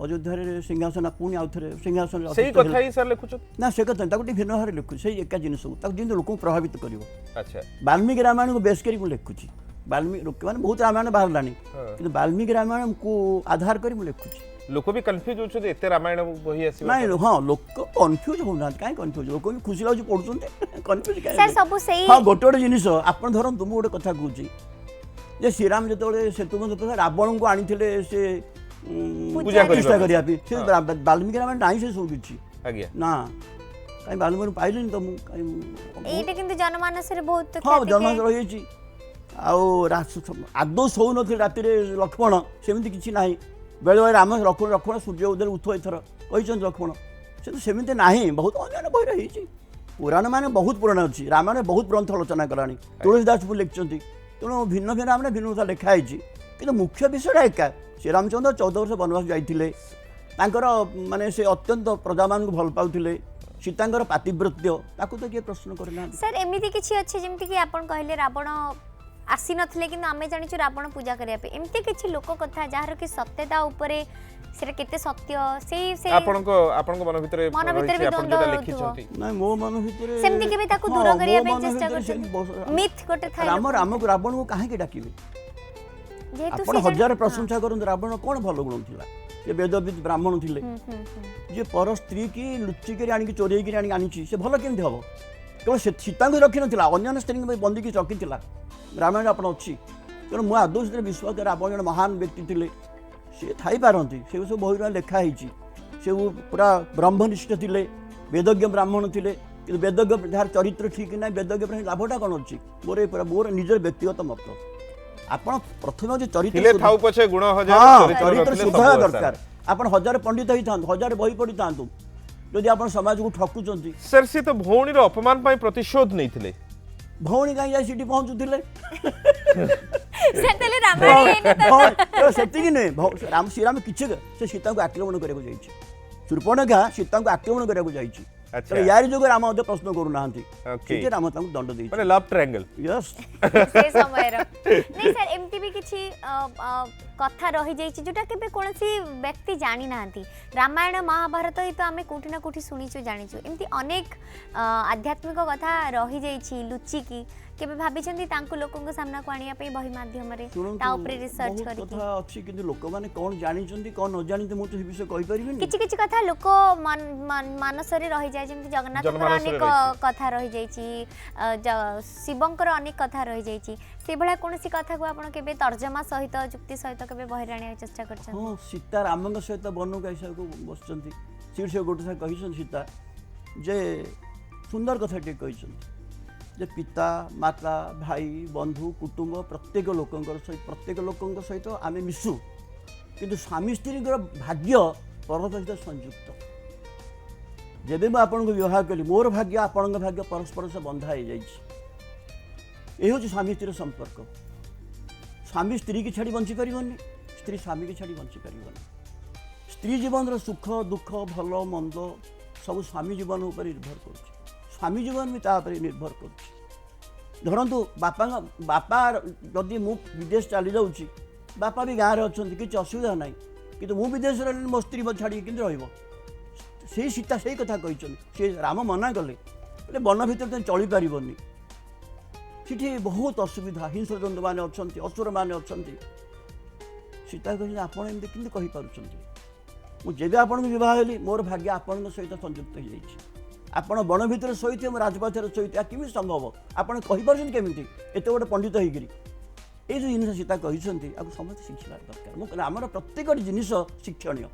ଅଯୋଧ୍ୟାରେ ସିଂହାସନ ପୁଣି ଆଉଥରେ ସିଂହାସନ सही कथा ही सर लिखुछन ନା ସେ କଥା ତାକୁ ଟିକେ ଭିନ୍ନ ଭାବରେ ଲେଖୁଛି ସେଇ ଏକା ଜିନିଷକୁ ତାକୁ ଯେମିତି ଲୋକଙ୍କୁ ପ୍ରଭାବିତ କରିବ अच्छा ବାଲ୍ମୀକି ରାମାୟଣକୁ ବେଶ କରି ମୁଁ ଲେଖୁଛି ବାଲ୍ମୀକି ଲୋକମାନେ ବହୁତ ରାମାୟଣ ବାହାରିଲାଣି କିନ୍ତୁ ବାଲ୍ମୀକି ରାମାୟଣକୁ ଆଧାର କରି ମୁଁ ଲେଖୁଛି लोक भी कंफ्यूज होछु एते रामायण बही आसी ନାଇଁ ହଁ ଲୋକ କନଫ୍ୟୁଜ ହଉନାହାନ୍ତି କାହିଁ କନଫ୍ୟୁଜ ଲୋକ ବି ଖୁସି ଲାଗୁଛି ପଢୁଛନ୍ତି କନଫ୍ୟୁଜ सर କାହିଁ सब सेही ହଁ ଗୋଟେ ଗୋଟେ ଜିନିଷ ଆପଣ ଧରନ୍ତୁ ମୁଁ ଗୋଟେ କଥା କହୁଛି ଯେ ଶ୍ରୀରାମ ଯେତେବେଳେ ସେତୁ ବନ୍ଧ ରାବଣଙ୍କୁ ଆଣିଥିଲେ ସେ ପୂଜା ପ୍ରତିଷ୍ଠା କରିବା କରିବା ପାଇଁ ସେ ବାଲ୍ମୀକି ରାମାୟଣ ନାହିଁ ସେ ସବୁ କିଛି आज्ञा ନା କାହିଁ ବାଲ୍ମୀକି ପାଇଲେନି ତ ମୁଁ କାହିଁ ଏଇଟା କିନ୍ତୁ ଜନମାନସରେ ବହୁତ ହଁ ଖ୍ୟାତି ଜନ୍ମ ଦିଏ। ରହିଯାଇଛି ଆଉ ଆଦୌ ଶୋଉନଥିଲେ ରାତିରେ ଲକ୍ଷ୍ମଣ ସେମିତି କିଛି ନାହିଁ ବେଳେବେଳେ ରାମ ଲକ୍ଷ୍ମଣ ସୂର୍ଯ୍ୟ ଉଦୟରେ ଉଠ ଏଥର କହିଛନ୍ତି ଲକ୍ଷ୍ମଣ ସେ ତ ସେମିତି ନାହିଁ ବହୁତ ଅନ୍ୟାନ୍ୟ ବହିରେ ହେଇଛି ପୁରାଣ ମାନେ ବହୁତ ପୁରାଣ ଅଛି ରାମାୟଣ ବହୁତ ଗ୍ରନ୍ଥ ଆଲୋଚନା କଲାଣି ତୁଳସୀ ଦାସ ଲେଖିଛନ୍ତି ତେଣୁ ଭିନ୍ନ ଭିନ୍ନ ଆମେ ଭିନ୍ନ କଥା ଲେଖା ହେଇଛି କିନ୍ତୁ ମୁଖ୍ୟ ବିଷୟଟା ଏକା ଶ୍ରୀରାମଚନ୍ଦ୍ର 14 ବର୍ଷ ବନବାସ ଯାଇଥିଲେ ତାଙ୍କର ମାନେ ସେ ଅତ୍ୟନ୍ତ ପ୍ରଜାମାନଙ୍କୁ ଭଲ ପାଉଥିଲେ ସୀତାଙ୍କର ପାତିବ୍ରତ୍ୟ ତାକୁ ତ କିଏ ପ୍ରଶ୍ନ କରିନାହାନ୍ତି सर एमिति किछि अछि जेमति कि आपण कहले रावण आसी नथिले किंतु आमे जानिछु रावण पूजा करिया पे एमिति किछि लोक कथा जहार कि सत्यता उपरे सेटा केते सत्य से आपनको मन भितर मन भितर भी रहिछि, आपण द्वंद्व जेटा होउथुबो। लिखिछंती ନାଇଁ ମୋ ମନ ଭିତରେ सेमति केबे ताकु ହଁ, दूर करिया ମୋ पे ମନ चेष्टा ଭିତରେ ସେମିତି करछन मिथ गोटे थाय ରାମ ରାବଣଙ୍କୁ କାହିଁକି ଡାକିବେ जेहेतु ଆପଣ ହଜାର ପ୍ରଶଂସା କରନ୍ତୁ ରାବଣ କ'ଣ ଭଲ ଗୁଣ ଥିଲା ସେ ବେଦବିତ ବ୍ରାହ୍ମଣ ଥିଲେ ଯିଏ ପର ସ୍ତ୍ରୀ କି ଲୁଚିକିରି ଆଣିକି ଚୋରେଇକିରି ଆଣିକି ଆଣିଛି ସେ ଭଲ କେମିତି ହବ କେବଳ ସୀତାଙ୍କୁ ରଖିନଥିଲା ଅନ୍ୟାନ୍ୟ ସ୍ତ୍ରୀଙ୍କ ପାଇଁ ବନ୍ଦିକି ରଖିଥିଲା ରାମାୟଣ ଆପଣ ଅଛି ତେଣୁ ମୁଁ ଆଦୌ ସେଥିରେ ବିଶ୍ୱାସ କରେ ରାବଣ ଜଣେ ମହାନ ବ୍ୟକ୍ତି ଥିଲେ ସେ ଥାଇପାରନ୍ତି ସେ ସବୁ ବହିରେ ଲେଖା ହେଇଛି ସେ ପୁରା ବ୍ରହ୍ମନିଷ୍ଠ ଥିଲେ ବେଦଜ୍ଞ ବ୍ରାହ୍ମଣ ଥିଲେ କିନ୍ତୁ ବେଦଜ୍ଞ ଯାହାର ଚରିତ୍ର ଠିକ୍ ନାହିଁ ବେଦଜ୍ଞ ପାଇଁ ଲାଭଟା କ'ଣ ଅଛି ମୋର ନିଜର ବ୍ୟକ୍ତିଗତ ମତ ଆପଣ ପ୍ରଥମେ ହେଉଛି ଥିଲେ ଚରିତ୍ର ଥାଉ ପଛେ ଗୁଣ ହଜାର ହଁ ଚରିତ୍ର ଚରିତ୍ର ନଥିଲେ ଶୁଦ୍ଧ ସବୁ ହେବା ଆସାର। ଦରକାର ଆପଣ ହଜାର ପଣ୍ଡିତ ହେଇଥାନ୍ତୁ ହଜାର ବହି ପଢିଥାନ୍ତୁ ଯଦି ଆପଣ ସମାଜକୁ ଠକୁଛନ୍ତି सर से तो भौणी रो अपमान पाई प्रतिशोध नहीं थिले ଭଉଣୀ କାହିଁ ଯାଇ ସେଠି ପହଞ୍ଚୁଥିଲେ ସେତେଲେ ରାମାୟଣ ହେଇନଥା ସେତିକି ନୁହେଁ ଶ୍ରୀରାମ କିଛି ସେ ସୀତାଙ୍କୁ ଆକ୍ରମଣ କରିବାକୁ ଯାଇଛି ଶୂର୍ପଣଖା ସୀତାଙ୍କୁ ଆକ୍ରମଣ କରିବାକୁ ଯାଇଛି अच्छा। ତେଣୁ ୟାରି ଯୋଗୁଁ ରାମ ମଧ୍ୟ ପ୍ରଶ୍ନ କରୁନାହାନ୍ତି Okay। ସେଇଠି ରାମ ତାଙ୍କୁ ଦଣ୍ଡ ଦେଇଛି माने लव ट्रायंगल ୟସ୍ ସେ ସମୟର नहीं सर एमती भी किछि कथा रही जाइछि जोटा केबे कोनसी व्यक्ति जानि नाहंती रामायण महाभारत ही तो आमे कोठी ना कोठी सुनिछु जानिछु एमती अनेक आध्यात्मिक कथा रही जाइछि लुचि की केबे भाबिछन्ती तांको लोकंको सामना को आनिया पे बही माध्यम रे ता ऊपर रिसर्च बहुत करी कथा अछि किंतु लोक माने कोन जानिचंती कोन न जानिते मु तो ए विषय कहि परिबिनी किछि किछि कथा लोक मानस रे रहि जाय जेमति जगन्नाथ जनमानस रे अनेक कथा रहि जायछि शिवंकर अनेक कथा रहि जायछि से भला कोनसी कथा को आपण केबे तर्जमा सहित जुक्ति सहित केबे बहिराणी चेष्टा करछन हां सीता रामंग सहित बनू कैसा को बसचंती सीट से गोटे कहिसन सीता जे सुंदर कथा टे कहिसन जे पिता माता भाई बंधु कुटुंब प्रत्येक लोकंकर सहित आमे मिसु किंतु स्वामी स्त्री भाग्य परस्पर सहित संयुक्त जेबे मैं आपन को विवाह कली मोर भाग्य आपन भाग्य परस्पर से बंधा हो जाइछि ए होछि स्वामी स्त्री संपर्क स्वामी स्त्री की छाड़ी बंची परिबनी स्त्री स्वामी की छाड़ी बंची परिबनी स्त्री जीवन सुख दुख भल मंद सब स्वामी जीवन उपर निर्भर कर स्वामी जीवन भी तापर निर्भर कर धरतु बापा जदि मु विदेश चली जाऊँगी बापा भी गाँव में अच्छा किसी असुविधा ना कि मु विदेश मो स्त्री मत छाड़ी कि रही सीता से कथा कही राम मना कले वन भितर तुम चली पारनी सीठी बहुत असुविधा हिंस्र जंतु मैंने अच्छा असुर मैंने अच्छा सीता कही आप एमती कहीपी मुझे आपन को विवाह हेली मोर भाग्य आपण सहित संयुक्त हो जाइए आपण वन भितर शोते राजपथर शोते केमी संभव आपड़ कहीपर केमी एत गोटे पंडित होकर ये जो जिन सीता कहते समस्त शिक्षा दरकार मुझे आमर प्रत्येक जिनिस शिक्षणीय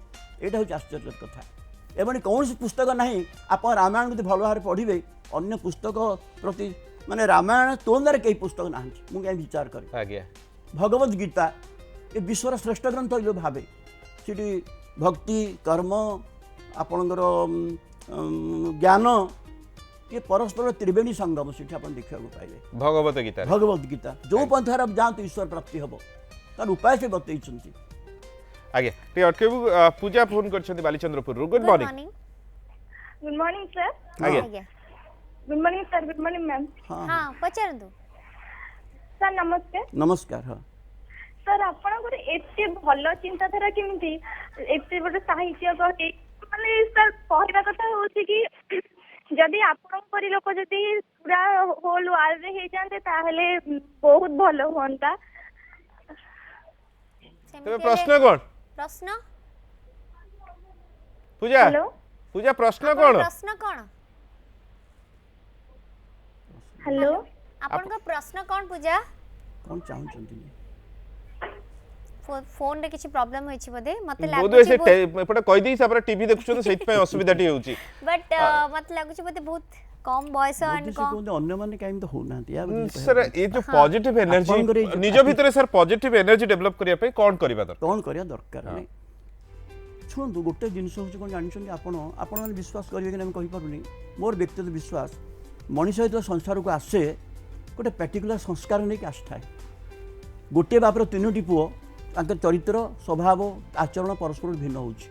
यहाँ हूँ आश्चर्य कथा एवं कौन पुस्तक ना आप रामायण को भल भाव पढ़े अन्य पुस्तक प्रति माने रामायण तुलना कई पुस्तक ना मुझे विचार करे भगवद गीता ये विश्वर श्रेष्ठ ग्रंथ भावे सीटी भक्ति कर्म आपणकर ज्ञान ये परस्पर त्रिवेणी संगम से देखा पाइले भगवद गीता जो पंथार जातु ईश्वर प्राप्ति हम तार उपाय से बतई आगे टे अटकेबु पूजा फोन करछन्ती Balichandrapur good morning good morning sir आगे good morning sir good morning ma'am हां पचरंतु सर नमस्ते नमस्कार हाँ सर आपन एते भल चिंताधारा केमिति एते गोटे साहित्य माने सर कहवा कथा होछि कि जदि आपन परि लोक जदि पूरा होल वर्ल्ड रे हे जानते ताहले बहुत भल होंता तबे प्रश्न कोन प्रश्न पूजा हेलो पूजा प्रश्न कोन हेलो आपन का प्रश्न कोन पूजा कौन चाहूँ फोन रे किछि प्रॉब्लम होइछि बदे मते लागु लागु छै एपटा कहि देई सबरा टीवी देखुछन सेति पय असुविधा टी होउछि बट मते लागु छै बदे बहुत कम बयस एंड कम अन्य माने काई तो होना या सर ये जो पॉजिटिव एनर्जी निज भितर सर पॉजिटिव एनर्जी डेवलप करिया पे कोन करिबा दरकार कोन करिया दरकार नै छुंतु गोटे जिनिस होछि कोन जानिछन आपण माने विश्वास करिवे कि हम कहि पारुनी मोर व्यक्तिगत विश्वास मनुष्य हित संसार को आसे गोटे पर्टिकुलर संस्कार नै कि आस्थाय गोटे बापर तीनोटी पुओ चरित्र स्वभाव आचरण परस्पर भिन्न होछि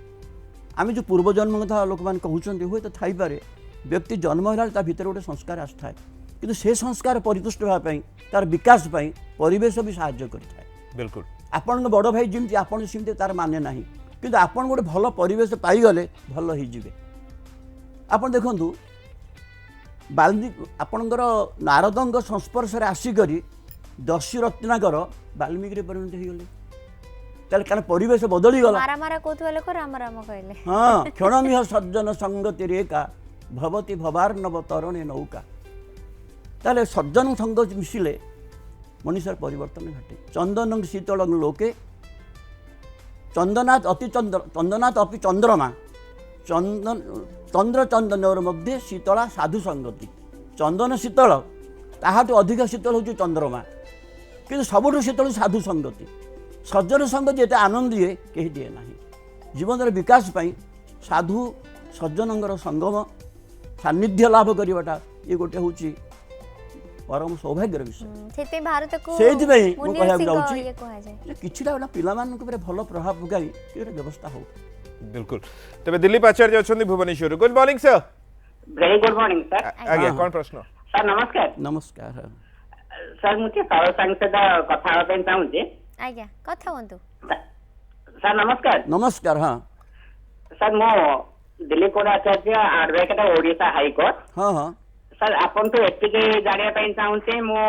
आम जो पूर्वजन्म कथा लोक मैंने कहते हुए तो थी व्यक्ति जन्म है भीतर गोटे संस्कार आसता है कि से संस्कार परिपुष्ट होगापी तार विकास परिवेश भी साहाय्य करें बिल्कुल आपण बड़ भाई जमी आपड़ सेमती तार माने ना कि आपड़ गोटे भल परिवेश पाईगले भल हो आप देखु वाल्मीकि आपणकर नारदंग संस्पर्श आसिक दस्यु रत्नाकर वाल्मीकि परिणत हो गले कारण परिवेश बदली गला मारा मारा कोतवाले को राम राम कहले हां क्षणमिह सज्जन संगति रेखा भवती भवार्णव तरणे नौका ताले सज्जन संग मिसिले मनुष्य परिवर्तन घटे चंदन शीतल लोके चंदनाथ अति चंदनाथ अपि चंद्रमा चंदन चंद्र चंदन मध्य शीतला साधु संगति चंदन शीतल ताहाटू अधिक शीतल होची चंद्रमा किंतु सबुठू शीतल साधु संगति सज्जन संगति एते आनंद दिए कहीं दिए ना जीवन विकास साधु सज्जन संगम सान्निध्य लाभ करवाटा ये गोटे हूँ परम सौभाग्यर विषय भारत को किसी पिला भल प्रभाव पकाई व्यवस्था हो बिल्कुल तबे दिलीप आचार्य अच्छा Bhubaneswar good morning sir very good morning sir आगे कौन प्रश्न सर नमस्कार नमस्कार सर मुझे सार सहित कथा चाहूँ आज्ञा कथा हुंतु सर नमस्कार नमस्कार हाँ सर मो दिलीप आचार्य एडवोकेट ओडिशा हाई कोर्ट हाँ हाँ सर आपन तो एतिके जानिया ପାଇଁ ଚାହୁଁଛି ମୁଁ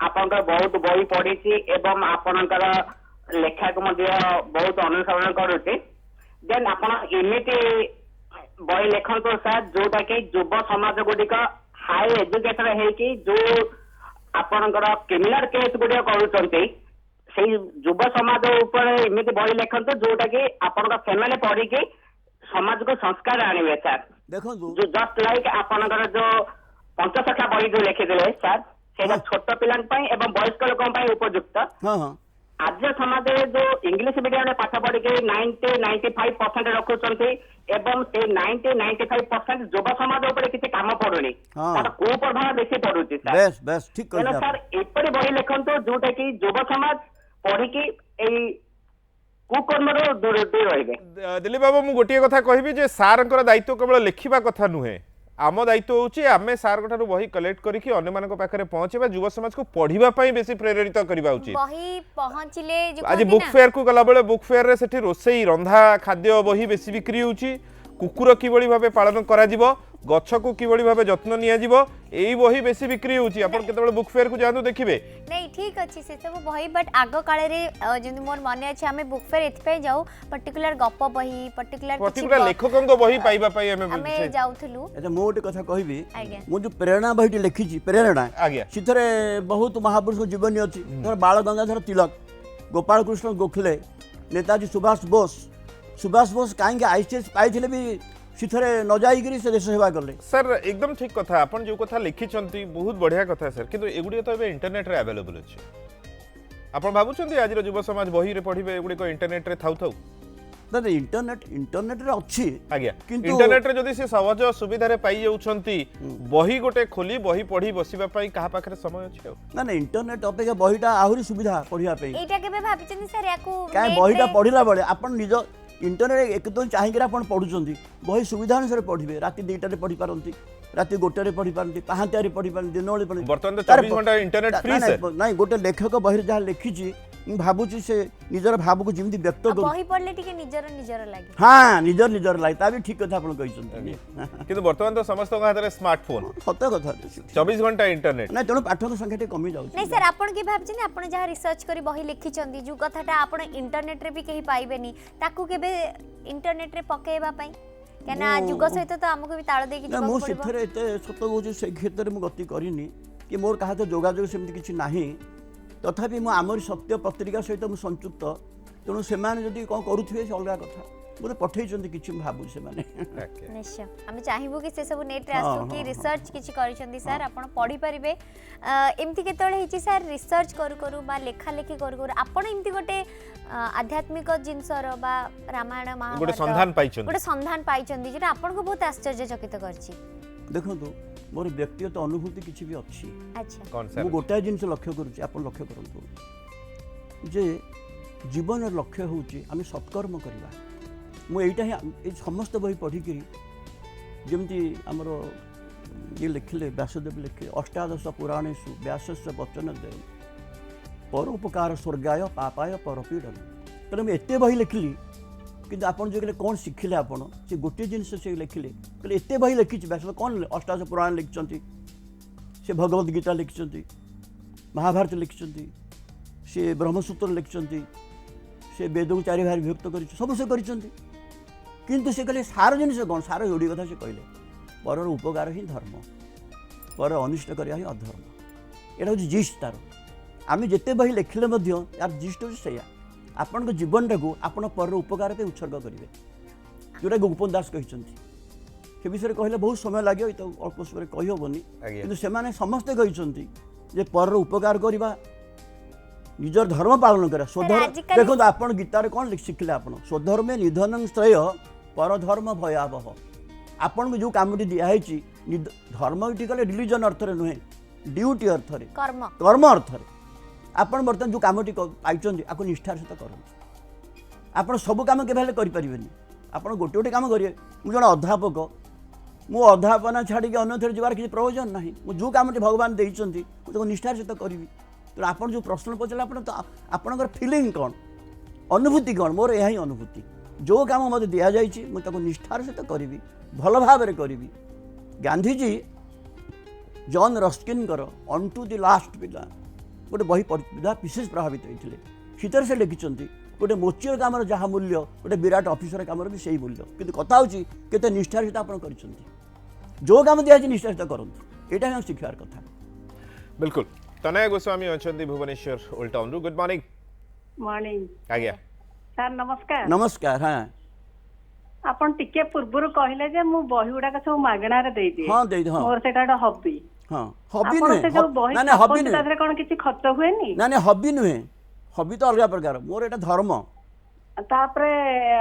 ଆପଣଙ୍କର ବହୁତ ବହି ପଢିଛି ଏବଂ ଆପଣଙ୍କର ଲେଖା को ମଧ୍ୟ ବହୁତ ଅନୁସରଣ କରୁଛି ଦେନ୍ ଆପଣ ଏମିତି ବହି ଲେଖନ୍ତୁ ସାର୍ ଯୋଉଟା କି ଯୁବ ସମାଜ ଗୁଡିକ ହାଇ ଏଜୁକେଟେଡ ହେଇକି ଯୋଉ ଆପଣଙ୍କର କ୍ରିମିନାଲ କେସ୍ ଗୁଡିକ କରୁଛନ୍ତି ସେଇ ଯୁବ ସମାଜ ଉପରେ ଏମିତି ବହି ଲେଖନ୍ତୁ ଯୋଉଟା କି ଆପଣଙ୍କ ସେମାନେ ପଢିକି ସମାଜକୁ ସଂସ୍କାର ଆଣିବେ ସାର୍ ଦେଖନ୍ତୁ जो जस्ट लाइक आपनकर जो पंचसखा बही जो लिखिदेले सर सेटा छोट पिलान पई एवं वयस्क लोकन पई उपयुक्त हाँ हाँ आज समाज जो इंग्लिश मीडियम में पाठ पढ़ी 90-95% रखुचंती एवं से 90-95% युवा समाज ऊपर किसी काम पड़ुनी हाँ। तार कुप्रभाव बेसी पड़ुची सर बेस बेस ठीक तेणु कहले सर एपरी बही लिखंतु जोटा कि युवा समाज पढ़ी एई कुकर्मर दूर रहिबे दिलीप बाबू मु गोटे कथा कहबी जे सारंकर दायित्व केवल लिखिबा कथा नुहे आम दायित्व होची आमे सार ठारू बही कलेक्ट करिकि अन्य मानक पाखरे पहुंचेबा युवा समाज को पढ़िबा पई बेसी प्रेरित करबा उचित बही पहुंचले जो आज कहती बुक ना, फेयर को गला बेले बुक फेयर रे सेठी रोसई रंधा खाद्य बही बेसी बिक्री होची कुकुर किबळी भाबे पालन करा जिवो गछ को किबळी भाबे जत्न निया जिवो एई बही बेसी बिक्री होची आपण केतबेले बुक फेयर को जांदु देखिबे नहीं ठीक अच्छी से सब बही बट आग काल रे जंतु मोर माने अछि हमें बुक फेयर एथपे जाऊ पर्टिकुलर गप बही पर्टिकुलर लेखकन को बही पाइबा पई हमें जाउथलु अच्छा मु गोटे कथा कहबी आज्ञा मु जो प्रेरणा बहीटी लिखिची प्रेरणा आज्ञा सिथरे बहुत महापुरुष जीवनी अच्छी धर बाल गंगाधर तिलक गोपाल कृष्ण गोखले नेताजी सुभाष बोस कहीं आईसीएस पाई भी सिथरे न जाइकरी से देश सेवा कले सर एकदम ठीक कथा आपण जो कथा लिखिचंती बहुत बढ़िया कथा सर किंतु एगुडी तो एबे इंटरनेट रे अवेलेबल अछि आपण भाबुचंती आज युवा समाज बही रे पढिबे एगुडी को इंटरनेट रे थाउ ना इंटरनेट रे अच्छी आज्ञा किंतु- इंटरनेट रे जदि से सहज सुविधा रे पाई जाउछंती बही गोटे खोली बही पढी बसिबा पई कहा पाखरे समय अछि ना इंटरनेट अपेक्षा बहीटा आहुरी सुविधा पढ़िया पे एटा केबे भाबिचंदी सर याकू कहीं बहीटा पढ़िला बेले आपण निज इंटरनेट एकदम चाहिए आप पढ़ुंट बही सुविधा अनुसार पढ़े राति 2टारे पढ़ी पारती राति 1टारे पढ़ी पारती पाहांतियारे पढ़ी पारती दिन बेले पढ़ी वर्तमान तो 24 घंटा इंटरनेट फ्री से ना गोटे लेखक बही जहाँ लिखी भावुची से निजर भाव को जमी व्यक्त कर बही पढ़ले टिके निजर लागे हाँ निजर लगे ता भी ठीक कथा आप किंतु वर्तमान तो समस्त हाथ में स्मार्टफोन सत कथा 24 घंटा इंटरनेट ना तेणु पाठक संख्या कमी जाऊँ नहीं सर आपण के भाबछन आपण जहाँ रिसर्च करी बही लिखिचंदी जो कथाटा आपण इंटरनेट रे भी कहीं पाइबेनी ताकू केबे इंटरनेट रे पकेबा पई केना जुग सहित तो हमको भी ताळ देकी ना मु जीवन से एत सत कहूँ से क्षेत्र में गति करनी कि मोर कहा जोगाजोग सेमती किसी नाही तथापि मु आमरी सत्य पत्रिका सहित मु संयुक्त तेणु से कौन करुवे से अलग कथा बोले पठे कि भावु से निश्चय हम चाहबू कि से सब नेट रे आसु हाँ, कि हाँ, रिसर्च किछि करिसंदी सर आपण पढ़ी परिबे एमती केतळे हिची सर रिसर्च करू बा लेखा लेखी करू आपण एमती गोटे आध्यात्मिक जिनसर बा रामायण महाभारत गोटे संधान पाइचंदी जेटा आपण को बहुत आश्चर्यचकित करछि देखो मोर व्यक्तिगत अनुभूति किसी भी अच्छी अच्छा कौन मु गोटाए जिनस लक्ष्य करुच्ची आप लक्ष्य करूँ जे जीवन लक्ष्य हूँ आम सत्कर्म करवा मुझा ही समस्त बही पढ़िकी जमी आमर ये लिखिले व्यासदेव लिखे अष्टादश पुराणेशु व्यासस्य वचन दे परोपकार स्वर्गाय पापाय परपीडन तेना मुझे एत बही लिखिली कि आपन जो कौन शिखिले आपन से गोटे जिनस से लिखिले कहले एत बही लिखी व्यास कौन अष्टादश पुराण लिखिं से भगवद गीता लिखिं महाभारत लिखिं से ब्रह्मसूत्र लिखिं से वेद को 4 भाग विभक्त कर सब से किंतु से कहले सार जिनिस कौन सार जोड़ी कथा से कहले पर उपकार ही धर्म पर अनिष्ट करिया ही अधर्म एटा हूँ जिस्ट तार आम जिते बही लिखिले यार जिस्ट हूँ से आपण जीवन को आपण पर उपकार पे उत्सर्ग करेंगे जोटा गोपन दास कहते से विषय कहले बहुत समय लगे तो अल्प समय कहीहबनी कि समस्ते कहते पर उपकार करवा निजर धर्म पालन करा स्वधर्म देखो आप गीतार कौन शिखिले आप स्वधर्मे निधन श्रेय परधर्म भयावह आपन को जो काम दिखाई धर्म ये कले रिलीजन अर्थ नुहे ड्यूटी अर्थ कर्म अर्थ आपन बर्तमान जो काम पाई आपको निष्ठार सहित कर आप सब कम के करें आप गोटे गोटे कम करेंगे मुझे जन अध्यापक मु अध्यापना छाड़ी अन्य जबार किसी प्रयोजन ना मुझे जो कम भगवान देते मुझे निष्ठार सहित करी तेना आप जो प्रश्न पचारे तो आपंकर फिलिंग कौन अनुभूति कौन मोर यह ही अनुभूति जो काम मत दि जाइए मुझे निष्ठार सहित करी भल भाव करी गांधीजी जॉन रस्किनकर ऑन टू द लास्ट पिला गोटे बही पढ़ा विशेष प्रभावित होते शीतर से लिखिं गोटे मोचिर कम जहाँ मूल्य गोटे विराट ऑफिसर कम भी सही मूल्य किंतु कथा होची केते निष्ठार सहित आप जो काम दिखाई निष्ठार सहित करंतु एटा हम शिक्षार कथा बिल्कुल तनय गोस्वामी अछंती भुवनेश्वर ओल्ड टाउन रु गुड मॉर्निंग मॉर्निंग आज्ञा सर नमस्कार नमस्कार हाँ आपण टिके पूर्वरु कहले जे मु बही गुडाक सब मागणा रे देई दे हाँ दे हाँ मोर सेटा एक हॉबी हाँ हॉबी आपण से जो बही नुहे ना हॉबी छापନ୍ତି, ता देहरे कोन किछि खर्च हुएनी ना हॉबी नुहे हॉबी तो अलग प्रकार मोर एटा धर्म तापरे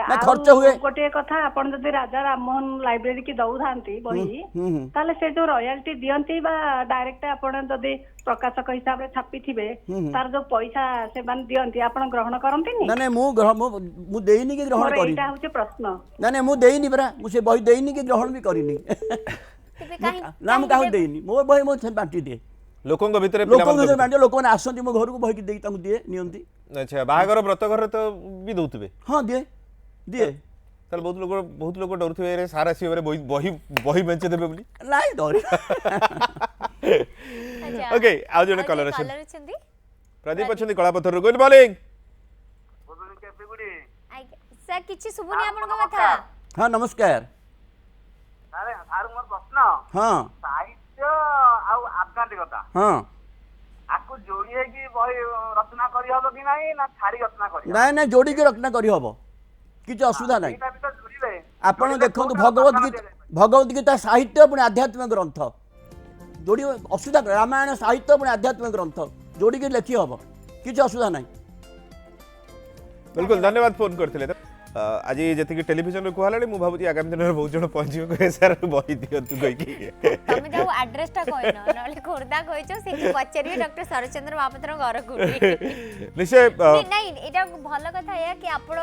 ना खर्च हुए गोटे कथा आपण जदि राजा राममोहन लाइब्रेरी की दउ थांती बही ताले से जो रॉयल्टी दियंती बा डायरेक्ट आपण जदि प्रकाशक हिसाब रे छापी थिबे तार जो पैसा से मान दियंती आपण ग्रहण करंती ना मु देइनी कि ग्रहण करी एटा होचे प्रश्न ना मु देइनी बरा मु से बही देइनी कि ग्रहण भी करिनी तेबे काहे ना मु काहु देइनी मोर बही मु बांटी दे लोकंग भितरे लोक भितर बांटी लोक माने आसंती मो घर को बही देई तांकु दिए नियंती अच्छा बाहागर व्रत घर तो भी दउतबे हाँ दिए दिए ताल बहुत लोग डरुथबे रे सारा सिवरे बही बही बेंचे देबे बोली नाही डरी अच्छा ओके आ जने कलर कलर अछन अछंती प्रदीप अछन कलापथर रु गुड मॉर्निंग सर किछि सुबुनी आपन को कथा हाँ नमस्कार अरे सार मोर प्रश्न हाँ साहित्य आउ आध्यात्मिकता हाँ आकु जोड़ी कि बही रचना करी हबो कि नाही ना छाड़ी रचना करी ना ना जोड़ी के रचना करी हबो किछ असुविधा नाही एटा भी तो जुड़िले आपण देखंतु भगवत गीता साहित्य पुणी आध्यात्मिक ग्रंथ जोड़ी असुविधा रामायण साहित्य पुणी आध्यात्मिक ग्रंथ जोड़ी के लिखी हबो किछ असुविधा नाही बिल्कुल धन्यवाद फोन करथिले आज जति टेलीविजन कहला मु भाबुची आगामी दिन बहुत जन पहुंचे सर बही दियंतु कहि कि तमे जाऊ एड्रेस टा कहनो नले खोरदा कहचो से पचरिए डॉक्टर शरचंद्र महापात्र घर गुडी निश्चय नहीं एटा भल कथा है कि आपण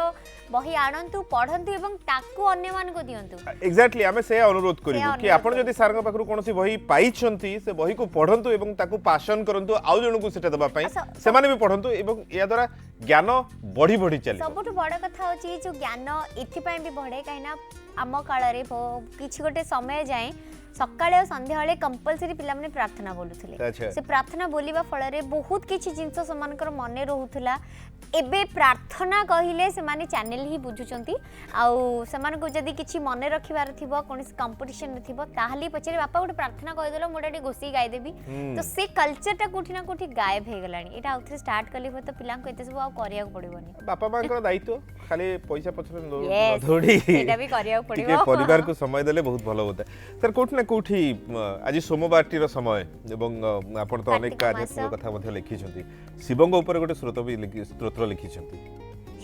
बही आनंतु पढ़ंतु एवं ताकू अन्य मान को दियंतु एग्जैक्टली आमे से अनुरोध करिवु कि आपण जदि सारंग पाखरु कोनोसी बही पाइछंती से बही को पढ़ंतु एवं ताकू पासन करंतु आउ जणु को सेटा दबा पई से माने भी पढ़ंतु एवं या द्वारा ज्ञान बढ़ी बढ़ी चली सबुठ बड़ कथा होची जो ज्ञान इथिपाई भी बढ़े कहिना आम काल रे किछि गोटे समय जाए सकाळे और संध्या बेले कंपलसरी पिला माने प्रार्थना बोलुथिले से प्रार्थना बोलिबा फल रे बहुत किछि जिंस समानकर मने रहुथला एबे प्रार्थना कहिले से माने चैनल ही बुझुचंती आउ समान को जदी किछि मने रखिबार थिबो कोनस कंपटीशन रे थिबो ताहली पछरे बापा गोटे प्रार्थना कहि देलो मोडा गोसी गाय देबी तो से कल्चर टा कोठी ना कोठी गायब हे गलानी एटा आउथरे स्टार्ट कली हो तो पिला को एते सब आ करिया पड़िबोनी बापा मां को दायित्व खाली पैसा पछरे थोड़ी एटा भी करिया पड़िबो के परिवार को समय देले बहुत भलो होता सर कोठी ना कोठी आज सोमवारटीर समय एवं आपण तो अनेक आध्यात्मिक कथा मध्ये लिखिछंती शिवंग ऊपर गोटे स्त्रोत्र लिखिछंती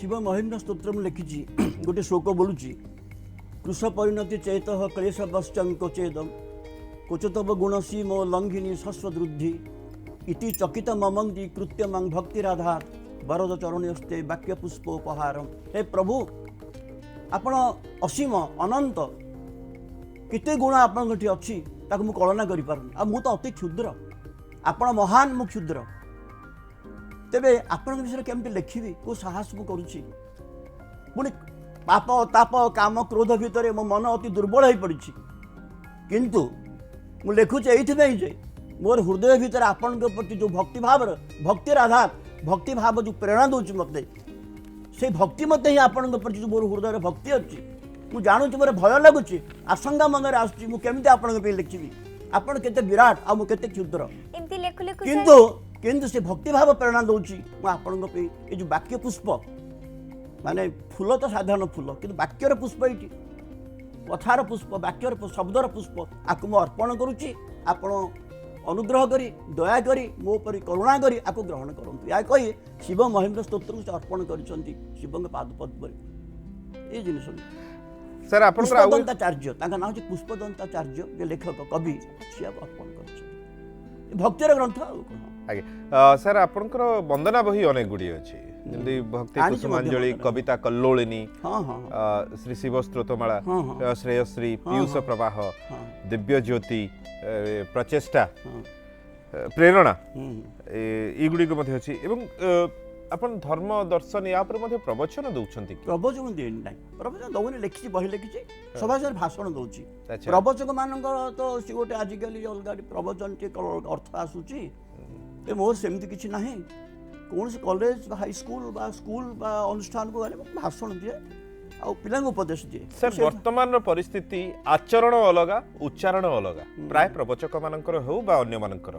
शिव महेन्द्र स्तोत्र में लिखी गोटे श्लोक बोलुची कृष परिणति चेत क्लेश बश्चंक चेदम कुचतव गुणसी मो लंघिनी शस्वदृद्धि इति चकित ममंदी कृत्य मंग भक्तिराधार वरद चरणस्ते वाक्य पुष्पोपहारम हे प्रभु आपण असीम अनंत केते गुण आपण अच्छी ताको मु कल्पना करि पारु आ मु तो अति क्षुद्र आपण महान मु क्षुद्र तेबे आपण विषय केमते लिखिबी को साहस मु करूची पुणी पाप ताप काम क्रोध भितर मो मन अति दुर्बल हो पड़ी किंतु मु लिखुचे एइथिबे जे मोर हृदय भितर आपण प्रति जो भक्तिर आधार भक्ति भाव जो प्रेरणा दउची मते से भक्ति मते ही आपण प्रति जो मोर हृदय भक्ति अछि मु जानुची मोर भय लागुची आशंका मन रे आसुची मु केमते आपण पे लिखिबी आपण केते विराट आ मु केते क्षुद्र एमती लेखु लेखु किंतु से भक्ति भाव प्रेरणा दउची मु आपण पे ए जो वाक्य पुष्प माने फूल तो साधारण फूल किंतु वाक्यर पुष्प एटी कथार पुष्प वाक्यर शब्दर पुष्प आकु मु अर्पण करूची आपण अनुग्रह करी दया करी मो पर करुणा करी आकु ग्रहण करंतु या कहि शिव महेन्द्र स्तोत्र से अर्पण करिसंती शिवंग पाद पद्म पर ए जिनिस सर आपण पुष्पदंताचार्य ताका नाम जे पुष्पदंताचार्य जे लेखक कवि से अर्पण करिसंती भक्तिर ग्रंथ आगे सर आपनकर वंदना बही अनेक गुडी अछि जेंदी भक्ति कुसुमांजलि कविता कल्लोलिनी श्री शिव स्तोत्रमाला श्रेयश्री पीयूष प्रवाह दिव्य ज्योति प्रचेष्टा प्रेरणा ई गुडी को मध्ये अछि एवं ଆପଣ ଧର୍ମ ଦର୍ଶନ ୟା ଉପରେ ମଧ୍ୟ ପ୍ରବଚନ ଦଉଛନ୍ତି କି? ପ୍ରବଚନ ଦିଏନି ନାହିଁ, ପ୍ରବଚନ ଦଉନି, ଲେଖିଛି, ବହି ଲେଖିଛି, ସଭାସରେ ଭାଷଣ ଦଉଛି। ଆଚ୍ଛା। ପ୍ରବଚକ ମାନଙ୍କର ତ ସେ ଗୋଟେ ଆଜିକାଲି ଅଲଗା ପ୍ରବଚନ ଟିକେ ଅର୍ଥ ଆସୁଛି, ମୋର ସେମିତି କିଛି ନାହିଁ। କୌଣସି କଲେଜ ବା ହାଇସ୍କୁଲ ବା ସ୍କୁଲ ବା ଅନୁଷ୍ଠାନକୁ ଗଲେ ମୁଁ ଭାଷଣ ଦିଏ ଆଉ ପିଲାଙ୍କୁ ଉପଦେଶ ଦିଏ। ସାର୍ ବର୍ତ୍ତମାନର ପରିସ୍ଥିତି ଆଚରଣ ଅଲଗା, ଉଚ୍ଚାରଣ ଅଲଗା, ପ୍ରାୟ ପ୍ରବଚକ ମାନଙ୍କର ହେଉ ବା ଅନ୍ୟ ମାନଙ୍କର,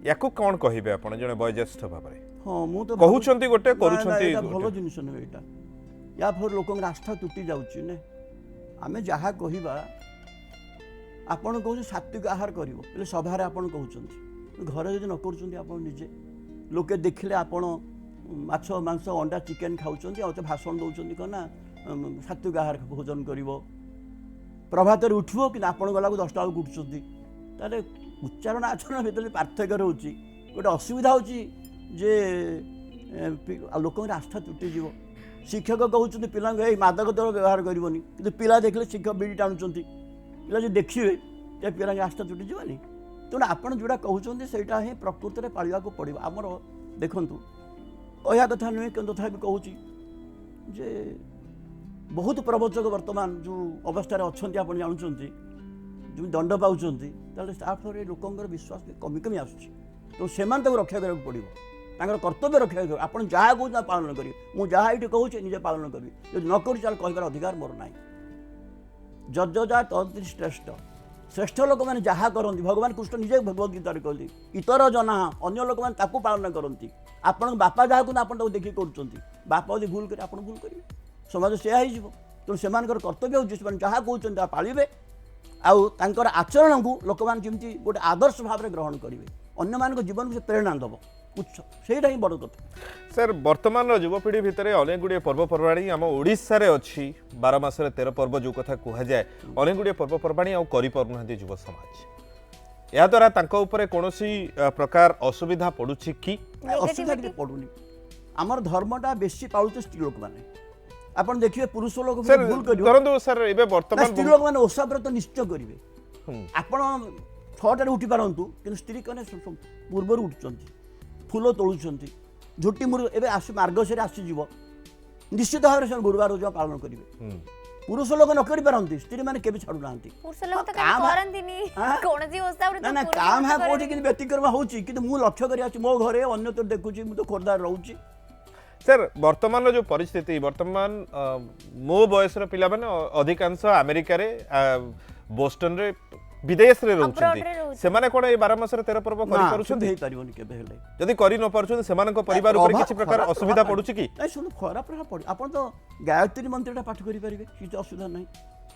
ୟାକୁ କ'ଣ କହିବେ ଆପଣ ଜଣେ ବୟୋଜ୍ୟେଷ୍ଠ ଭାବରେ? ହଁ, ମୁଁ ତ କହୁଛନ୍ତି ଗୋଟେ, କରୁଛନ୍ତି ଭଲ ଜିନିଷ ନୁହେଁ ଏଇଟା। ୟା ଫଳରେ ଲୋକଙ୍କର ଆସ୍ଥା ତୁଟି ଯାଉଛି ନା। ଆମେ ଯାହା କହିବା, ଆପଣ କହୁଛନ୍ତି ସାତ୍ଵିକ ଆହାର କରିବ, ହେଲେ ସଭାରେ ଆପଣ କହୁଛନ୍ତି, ଘରେ ଯଦି ନ କରୁଛନ୍ତି ଆପଣ ନିଜେ, ଲୋକେ ଦେଖିଲେ ଆପଣ ମାଛ ମାଂସ ଅଣ୍ଡା ଚିକେନ ଖାଉଛନ୍ତି ଆଉ ଭାଷଣ ଦେଉଛନ୍ତି କ'ଣ ନା ସାତ୍ଵିକ ଆହାର ଭୋଜନ କରିବ, ପ୍ରଭାତରେ ଉଠିବ, କିନ୍ତୁ ଆପଣ ଗଲାକୁ 10ଟା ବେଳକୁ ଉଠୁଛନ୍ତି। ତାହେଲେ ଉଚ୍ଚାରଣ ଆଚରଣ ଭିତରେ ପାର୍ଥକ୍ୟ ରହୁଛି। ଗୋଟେ ଅସୁବିଧା ହେଉଛି ଯେ ଲୋକଙ୍କର ଆସ୍ଥା ତୁଟିଯିବ। ଶିକ୍ଷକ କହୁଛନ୍ତି ପିଲାଙ୍କୁ ଏଇ ମାଦକ ଦ୍ରବ୍ୟ ବ୍ୟବହାର କରିବନି, କିନ୍ତୁ ପିଲା ଦେଖିଲେ ଶିକ୍ଷକ ବିଡ଼ି ଟାଣୁଛନ୍ତି, ପିଲା ଯଦି ଦେଖିବେ ଯେ ପିଲାଙ୍କ ଆସ୍ଥା ତୁଟିଯିବନି। ତେଣୁ ଆପଣ ଯେଉଁଟା କହୁଛନ୍ତି ସେଇଟା ହିଁ ପ୍ରକୃତରେ ପାଳିବାକୁ ପଡ଼ିବ। ଆମର ଦେଖନ୍ତୁ, କହିବା କଥା ନୁହେଁ କିନ୍ତୁ ତଥାପି କହୁଛି ଯେ ବହୁତ ପ୍ରବଚକ ବର୍ତ୍ତମାନ ଯେଉଁ ଅବସ୍ଥାରେ ଅଛନ୍ତି ଆପଣ ଜାଣୁଛନ୍ତି, ଯେଉଁ ଦଣ୍ଡ ପାଉଛନ୍ତି, ତାହେଲେ ତା ଫଳରେ ଲୋକଙ୍କର ବିଶ୍ୱାସ କମି କମି ଆସୁଛି। ତେଣୁ ସେମାନେ ତାକୁ ରକ୍ଷା କରିବାକୁ ପଡ଼ିବ, ତାଙ୍କର କର୍ତ୍ତବ୍ୟ ରକ୍ଷା କରିବାକୁ। ଆପଣ ଯାହା କହୁଛନ୍ତି ପାଳନ କରିବେ। ମୁଁ ଯାହା ଏଇଠି କହୁଛି ନିଜେ ପାଳନ କରିବି, ଯଦି ନ କରୁଛି ତାହେଲେ କହିବାର ଅଧିକାର ମୋର ନାହିଁ। ଯା ତଦତି ଶ୍ରେଷ୍ଠ, ଶ୍ରେଷ୍ଠ ଲୋକମାନେ ଯାହା କରନ୍ତି, ଭଗବାନ କୃଷ୍ଣ ନିଜେ ଭଗବତ ଗୀତାରେ କହିଲେ, ଇତର ଜନା, ଅନ୍ୟ ଲୋକମାନେ ତାକୁ ପାଳନ କରନ୍ତି। ଆପଣଙ୍କ ବାପା ଯାହା କହନ୍ତି ଆପଣ ତାକୁ ଦେଖିକି କରୁଛନ୍ତି, ବାପା ଯଦି ଭୁଲ କରିବେ ଆପଣ ଭୁଲ କରିବେ, ସମାଜ ସେୟା ହେଇଯିବ। ତେଣୁ ସେମାନଙ୍କର କର୍ତ୍ତବ୍ୟ ହେଉଛି ସେମାନେ ଯାହା କହୁଛନ୍ତି ତାହା ପାଳିବେ, ଆଉ ତାଙ୍କର ଆଚରଣକୁ ଲୋକମାନେ ଯେମିତି ଗୋଟେ ଆଦର୍ଶ ଭାବରେ ଗ୍ରହଣ କରିବେ, ଅନ୍ୟମାନଙ୍କ ଜୀବନକୁ ସେ ପ୍ରେରଣା ଦେବ, ଉତ୍ସ, ସେଇଟା ହିଁ ବଡ଼ କଥା। ସାର୍ ବର୍ତ୍ତମାନର ଯୁବପିଢ଼ି ଭିତରେ ଅନେକ ଗୁଡ଼ିଏ ପର୍ବପର୍ବାଣି ଆମ ଓଡ଼ିଶାରେ ଅଛି, 12 ମାସରେ 13 ପର୍ବ ଯେଉଁ କଥା କୁହାଯାଏ, ଅନେକ ଗୁଡ଼ିଏ ପର୍ବପର୍ବାଣି ଆଉ କରିପାରୁନାହାନ୍ତି ଯୁବ ସମାଜ। ଏହାଦ୍ୱାରା ତାଙ୍କ ଉପରେ କୌଣସି ପ୍ରକାର ଅସୁବିଧା ପଡ଼ୁଛି କି? ଅସୁବିଧା କିଛି ପଡ଼ୁନି। ଆମର ଧର୍ମଟା ବେଶୀ ପାଳୁଛି ସ୍ତ୍ରୀ ଲୋକମାନେ। ଆପଣ ଦେଖିବେ ପୁରୁଷ ଲୋକ ଭୁଲ କରନ୍ତୁ ସାର୍, ଏବେ ବର୍ତ୍ତମାନ ସ୍ତ୍ରୀ ଲୋକମାନେ ଓଷା ବ୍ରତ ନିଶ୍ଚୟ କରିବେ। ଆପଣ 6ଟାରେ ଉଠି ପାରନ୍ତୁ, କିନ୍ତୁ ସ୍ତ୍ରୀ ମାନେ ପୂର୍ବରୁ ଉଠୁଛନ୍ତି, ଫୁଲ ତୋଳୁଛନ୍ତି, ଝୋଟି ମୁରୁ ଏବେ ମାର୍ଗଶିର ଆସିଯିବ, ନିଶ୍ଚିତ ଭାବରେ ସେମାନେ ଗୁରୁବାର ଓଷା ପାଳନ କରିବେ। ପୁରୁଷ ଲୋକ ନ କରିପାରନ୍ତି, ସ୍ତ୍ରୀ ମାନେ କେବେ ଛାଡୁନାହାନ୍ତି। ନା କାମ କୋଉଠି କିନ୍ତୁ ବ୍ୟତିକ୍ରମ ହଉଛି, କିନ୍ତୁ ମୁଁ ଲକ୍ଷ୍ୟ କରି ଆସୁଛି ମୋ ଘରେ, ଅନ୍ୟ ତ ଦେଖୁଛି, ମୁଁ ତ ଖୋର୍ଦ୍ଧାରେ ରହୁଛି। ସାର୍ ବର୍ତ୍ତମାନର ଯେଉଁ ପରିସ୍ଥିତି, ବର୍ତ୍ତମାନ ମୋ ବୟସର ପିଲାମାନେ ଅଧିକାଂଶ ଆମେରିକାରେ, ବୋଷ୍ଟନରେ, ବିଦେଶରେ ରହୁଛନ୍ତି। ସେମାନେ କ'ଣ ଏଇ 12 ମାସରେ 13 ପର୍ବ କରିପାରୁଛନ୍ତି? ହେଇପାରିବନି କେବେ ହେଲେ। ଯଦି କରି ନ ପାରୁଛନ୍ତି ସେମାନଙ୍କ ପରିବାର ଉପରେ କିଛି ପ୍ରକାର ଅସୁବିଧା ପଡୁଛି କି? ନାଇଁ ଶୁଣୁ, ଖରାପ ପ୍ରଭାବ ପଡେ। ଆପଣ ତ ଗାୟତ୍ରୀ ମନ୍ତ୍ରଟା ପାଠ କରିପାରିବେ, କିଛି ଅସୁବିଧା ନାହିଁ।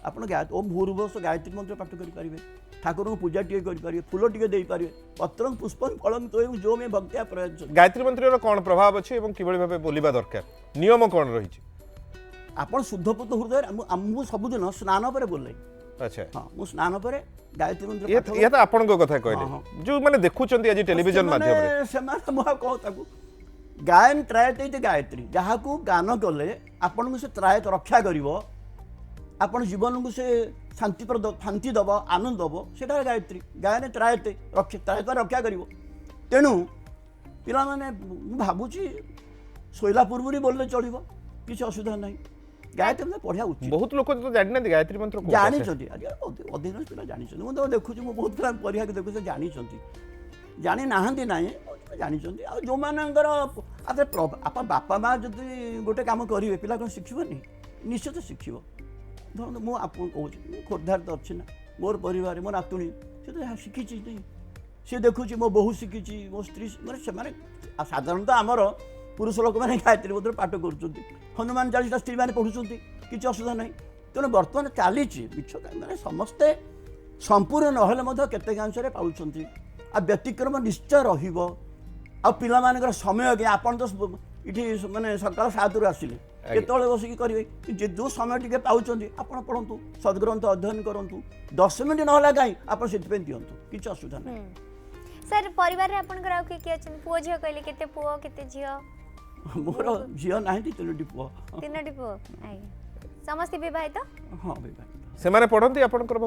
ଆପଣ ଓମ୍ ଭୂର୍ଭୁବଃ ଗାୟତ୍ରୀ ମନ୍ତ୍ର ପାଠ କରିପାରିବେ, ଠାକୁରଙ୍କୁ ପୂଜା ଟିକେ କରିପାରିବେ, ଫୁଲ ଟିକେ ଦେଇପାରିବେ, ପତ୍ରଂ ପୁଷ୍ପଂ ଫଳଂ ତୋୟଂ ଯୋ ମେ ଭକ୍ତ୍ୟା ପ୍ରୟଚ୍ଛତି। ଗାୟତ୍ରୀ ମନ୍ତ୍ରର କ'ଣ ପ୍ରଭାବ ଅଛି ଏବଂ କିଭଳି ଭାବେ ବୋଲିବା ଦରକାର, ନିୟମ କ'ଣ ରହିଛି? ଆପଣ ଶୁଦ୍ଧପୂତ ହୃଦୟରେ, ମୁଁ ସବୁଦିନ ସ୍ନାନ ପରେ ବୋଲେ। ଆଚ୍ଛା, ହଁ, ମୁଁ ସ୍ନାନ ପରେ ଗାୟତ୍ରୀ ମନ୍ତ୍ର ଏହା ତ ଆପଣଙ୍କ କଥା କହିଲେ, ଯେଉଁମାନେ ଦେଖୁଛନ୍ତି ଆଜି ଟେଲିଭିଜନ ମାଧ୍ୟମରେ, ସେମାନେ ମୁଁ ଆଉ କହ ତାକୁ ଗାୟନ ତ୍ରାୟତ ଗାୟତ୍ରୀ, ଯାହାକୁ ଗାନ କଲେ ଆପଣଙ୍କୁ ସେ ତ୍ରାୟତ ରକ୍ଷା କରିବ, ଆପଣ ଜୀବନକୁ ସେ ଶାନ୍ତି ଦେବ, ଆନନ୍ଦ ଦେବ, ସେଇଟା ଗାୟତ୍ରୀ। ଗାୟନ ତ୍ରାୟତେ ତ୍ରାୟତ ରକ୍ଷା କରିବ। ତେଣୁ ପିଲାମାନେ ମୁଁ ଭାବୁଛି ଶୋଇଲା ପୂର୍ବରୁ ବୋଲିଲେ ଚଳିବ, କିଛି ଅସୁବିଧା ନାହିଁ। ଗାୟତ୍ରୀ ମନ୍ତ୍ର ପଢ଼ିବା ଉଚିତ। ବହୁତ ଲୋକ ତ ଜାଣିନାହାନ୍ତି ଗାୟତ୍ରୀ ମନ୍ତ୍ର ଜାଣିଛନ୍ତି, ଅଧିକାଂଶ ପିଲା ଜାଣିଛନ୍ତି। ମୁଁ ତ ଦେଖୁଛି, ମୁଁ ବହୁତ ପିଲା ପରୀକ୍ଷାକୁ ଦେଖୁଛି ଜାଣିଛନ୍ତି, ଜାଣି ନାହାନ୍ତି ନାହିଁ, ଜାଣିଛନ୍ତି। ଆଉ ଯେଉଁମାନଙ୍କର ଆପଣ ବାପା ମା ଯଦି ଗୋଟେ କାମ କରିବେ, ପିଲା କ'ଣ ଶିଖିବନି? ନିଶ୍ଚିତ ଶିଖିବ। ଧରନ୍ତୁ ମୁଁ ଆପଣଙ୍କୁ କହୁଛି, ମୁଁ ଖୋର୍ଦ୍ଧାରେ ତ ଅଛି ନା, ମୋର ପରିବାର, ମୋ ନାତୁଣୀ, ସେ ତ ଯାହା ଶିଖିଛି, ସେ ଦେଖୁଛି, ମୋ ବୋହୂ ଶିଖିଛି, ମୋ ସ୍ତ୍ରୀ, ମାନେ ସେମାନେ ସାଧାରଣତଃ ଆମର ପୁରୁଷ ଲୋକମାନେ ଗାୟତ୍ରୀ ମନ୍ତ୍ର ପାଠ କରୁଛନ୍ତି, ହନୁମାନ ଚାଳିଶା ସ୍ତ୍ରୀମାନେ ପଢ଼ୁଛନ୍ତି, କିଛି ଅସୁବିଧା ନାହିଁ। ତେଣୁ ବର୍ତ୍ତମାନ ଚାଲିଛି ମିଛ, ମାନେ ସମସ୍ତେ ସମ୍ପୂର୍ଣ୍ଣ ନହେଲେ ମଧ୍ୟ କେତେକାଂଶରେ ପାଉଛନ୍ତି। ଆଉ ବ୍ୟତିକ୍ରମ ନିଶ୍ଚୟ ରହିବ। ଆଉ ପିଲାମାନଙ୍କର ସମୟ କି ଆପଣ ତ ଏଠି ମାନେ ସକାଳ 7ରୁ ଆସିଲେ, କେତେବେଳେ ବସିକି କରିବେ? ଯେଉଁ ସମୟ ଟିକେ ପାଉଛନ୍ତି ଆପଣ ପଢ଼ନ୍ତୁ, ସଦ୍ଗ୍ରନ୍ଥ ଅଧ୍ୟୟନ କରନ୍ତୁ, 10 ମିନିଟ୍ ନହେଲା କାହିଁ ଆପଣ ସେଥିପାଇଁ ଦିଅନ୍ତୁ, କିଛି ଅସୁବିଧା ନାହିଁ। ସାର୍ ପରିବାରରେ ଆପଣଙ୍କର ଆଉ କିଏ ଅଛନ୍ତି? ପୁଅ ଝିଅ କହିଲେ, କେତେ ପୁଅ କେତେ ଝିଅ? ମୋର ଝିଅ ନାହାନ୍ତି, 3ଟି ପୁଅ। 3ଟି ପୁଅ, ଆଜ୍ଞା। ସମସ୍ତେ ବିବାହିତ? ହଁ, ବିବାହିତ। ସେମାନେ ପଢ଼ନ୍ତି ଆପଣଙ୍କର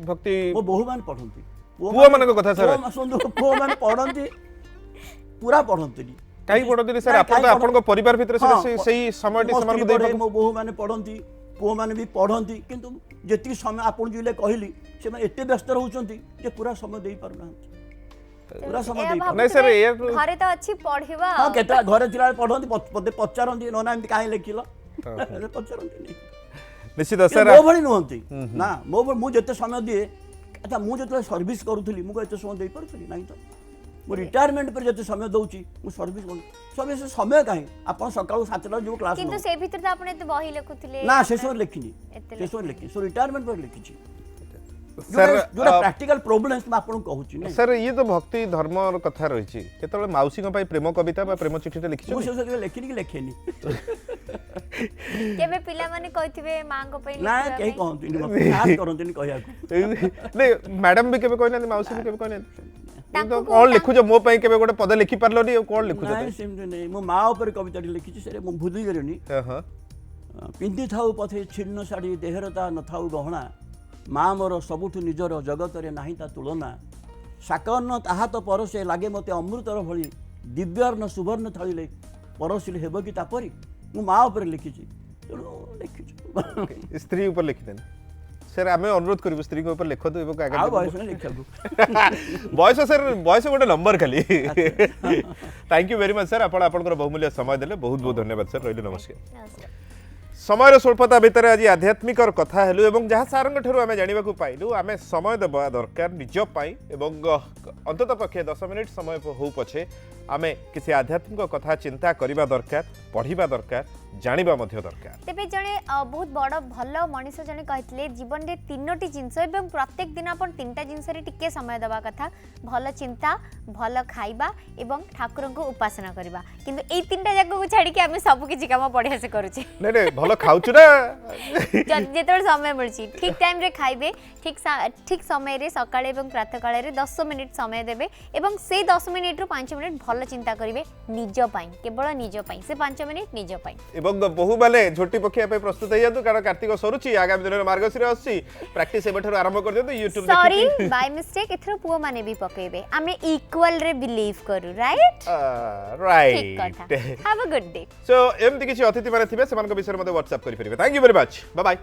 ଭକ୍ତି? ମୋ ବୋହୂମାନେ ପଢ଼ନ୍ତି। ପୁଅମାନଙ୍କ କଥା ସାର୍, ପୁଅମାନେ ପଢ଼ନ୍ତି, ପୁରା ପଢ଼ନ୍ତିନି, କାହିଁ ପଢନ୍ତି ସାର୍ ଆପଣ ତ ଆପଣଙ୍କ ପରିବାର ଭିତରେ ସେଇ ସମୟଟି ମୋ ସେମାନଙ୍କୁ ସ୍ତ୍ରୀ ପଢେ, ଦେଇ ମୋ ବୋହୂ ମାନେ ପଢନ୍ତି, ପୁଅମାନେ ବି ପଢନ୍ତି, କିନ୍ତୁ ଯେତିକି ସମୟ ଆପଣ ଯୋଉ କହିଲି ସେମାନେ ଏତେ ବ୍ୟସ୍ତ ରହୁଛନ୍ତି ଯେ ପୁରା ସମୟ ଦେଇ ପାରୁନାହାନ୍ତି, ପୁରା ସମୟ ଦେଇ ପାରୁନାହାନ୍ତି। ନାଇଁ ସାର୍ ଏ ଘରେ ତ ଅଛି ପଢିବା ହଁ କେତେଟା ଘରେ ଥିଲା ପଢନ୍ତି, ମତେ ପଚାରନ୍ତି ନନା ଏମିତି କାହିଁ ଲେଖିଲ, ପଚାରନ୍ତିନି। ନିଶ୍ଚିତ ସାର୍ ମୋ ଭଳି ନୁହନ୍ତି ନା, ମୁଁ ଯେତେ ସମୟ ଦିଏ, ଆଚ୍ଛା ମୁଁ ଯେତେବେଳେ ସର୍ଭିସ କରୁଥିଲି ମୁଁ ଏତେ ସମୟ ଦେଇପାରୁଥିଲି ନାହିଁ ତ, ମୁଁ ରିଟାୟାରମେଣ୍ଟ ପରେ ଯେତେ ସମୟ ଦଉଛି ମୁଁ ସର୍ଭିସ ସମୟ କାହିଁ, ଆପଣ ସକାଳୁ 7ଟାରୁ ଯିବୁ କ୍ଲାସ୍, କିନ୍ତୁ ସେ ଭିତରେ ତ ଆପଣ ଏତେ ବହି ଲେଖୁଥିଲେ ନା ସେ ସମୟ ଲେଖିନି, ସେ ସମୟ ଲେଖିନି, ରିଟାୟାରମେଣ୍ଟ ପରେ ଲେଖିଛି ସାର୍ ଯୋଉଟା ପ୍ରାକ୍ଟିକାଲ ପ୍ରୋବ୍ଲେମ୍ସ ମୁଁ ଆପଣଙ୍କୁ କହୁଛି ନା। ସାର୍ ଇଏ ତ ଭକ୍ତି ଧର୍ମର କଥା ରହିଛି, କେତେବେଳେ ମାଉସୀଙ୍କ ପାଇଁ ପ୍ରେମ କବିତା ବା ପ୍ରେମ ଚିଠିଟା ମୁଁ ଲେଖିଛନ୍ତି? ସେ ସବୁ ଲେଖିନି କି ଲେଖେନି, କେବେ ପିଲାମାନେ କହିଥିବେ ମାଙ୍କ ପାଇଁ ନା ଲେଖିବା କେହି ପାଇଁ? କହନ୍ତିନି, ମତେ ସାହସ କରନ୍ତିନି କହିବାକୁ। ନାଇଁ ମ୍ୟାଡାମ ବି କେବେ କହିନାହାନ୍ତି, ମାଉସୀ ବି କେବେ କହିନାହାନ୍ତି ତାଙ୍କୁ କଣ ଲେଖୁଛ ମୋ ପାଇଁ, କେବେ ଗୋଟେ ପଦ ଲେଖି ପାରିଲନି ଆଉ କଣ ଲେଖୁଛ? ନାଇଁ ସେମିତି ନାହିଁ, ମୋ ମା ଉପରେ କବିତାଟି ଲେଖିଛି, ସେଟା ମୁଁ ଭୁଲିଗଲିଣି। ପିନ୍ଧିଥାଉ ପଥେ ଛିନ୍ନ ଶାଢ଼ୀ, ଦେହରେ ତା ନଥାଉ ଗହଣା, ମା ମୋର ସବୁଠୁ ନିଜର, ଜଗତରେ ନାହିଁ ତା ତୁଳନା, ସାକର୍ଣ୍ଣ ତାହା ତ ପରସେ, ଲାଗେ ମତେ ଅମୃତର ଭଳି, ଦିବ୍ୟର୍ଣ୍ଣ ସୁବର୍ଣ୍ଣ ଥାଳିଲେ ପରସିଲେ ହେବ କି ତାପରି, ମୁଁ ମା ଉପରେ ଲେଖିଛି, ତେଣୁ ଲେଖିଛୁ। ସ୍ତ୍ରୀ ଉପରେ ଲେଖିଦେନି ସାର୍, ଆମେ ଅନୁରୋଧ କରିବୁ ସ୍ତ୍ରୀଙ୍କ ଉପରେ ଲେଖନ୍ତୁ ଏବଂ ଆଉ ବୟସ ନାହିଁ ଲେଖିବାକୁ। ବୟସ ସାର୍, ବୟସ ଗୋଟେ ନମ୍ବର ଖାଲି। Thank you very much sir, आपण आपनकर बहुमूल्य समय देले, बहुत बहुत धन्यवाद सर, रहिले नमस्कार। नमस्कार। समयर स्वल्पता भितर आज आध्यात्मिक कथा हेलु एवं जहाँ सारंग ठरू आमे जानिबा को पाइलु, आमे समय देबा दरकार निज पाई एवं अंतत पक्षे 10 मिनिट समय हो पछे आमे किसी आध्यात्मिक कथा चिंता करिबा दरकार, पढ़िबा दरकार, जानिबा मध्य दरकार। तेबे जणे बहुत बड़ भल मनीष जणे कहथिले जीवन रे तीनोटी जिंस एवं प्रत्येक दिन अपन तीनटा जिंस रे टिके समय देबा कथा, भल चिंता, भल खाइबा एवं ठाकुर को उपासना करबा, किंतु एई तीनटा जग को छाडी के आमे सब किछि काम पढिया से करूची। नै नै भल खाउछु ना, जेतेबे समय मिलची ठीक टाइम रे खाइबे, ठीक समय रे सकाळे एवं प्रातः काळे रे 10 मिनिट समय देबे एवं से 10 मिनिट रु 5 मिनिट भल चिंता करिवे निज पई, केवल निज पई, से 5 मिनिट निज पई। एवं बहु माने झोटी पखिया पे प्रस्तुत हो जातु, कारण कार्तिक सरुची, आगामी दिन में मार्गशीर आसी, प्रैक्टिस एबेठर आरंभ कर दियंतु YouTube देखि। सॉरी बाय मिस्टेक, एथरो पुओ माने भी पकेबे, आमे इक्वल रे बिलीव करू, राइट ठीक राइट। कथा। Have a good day. So एमती किसी अतिथि माने थिबे, सेमानक विषय मध्ये WhatsApp करि परिबे। Thank you very much, bye bye.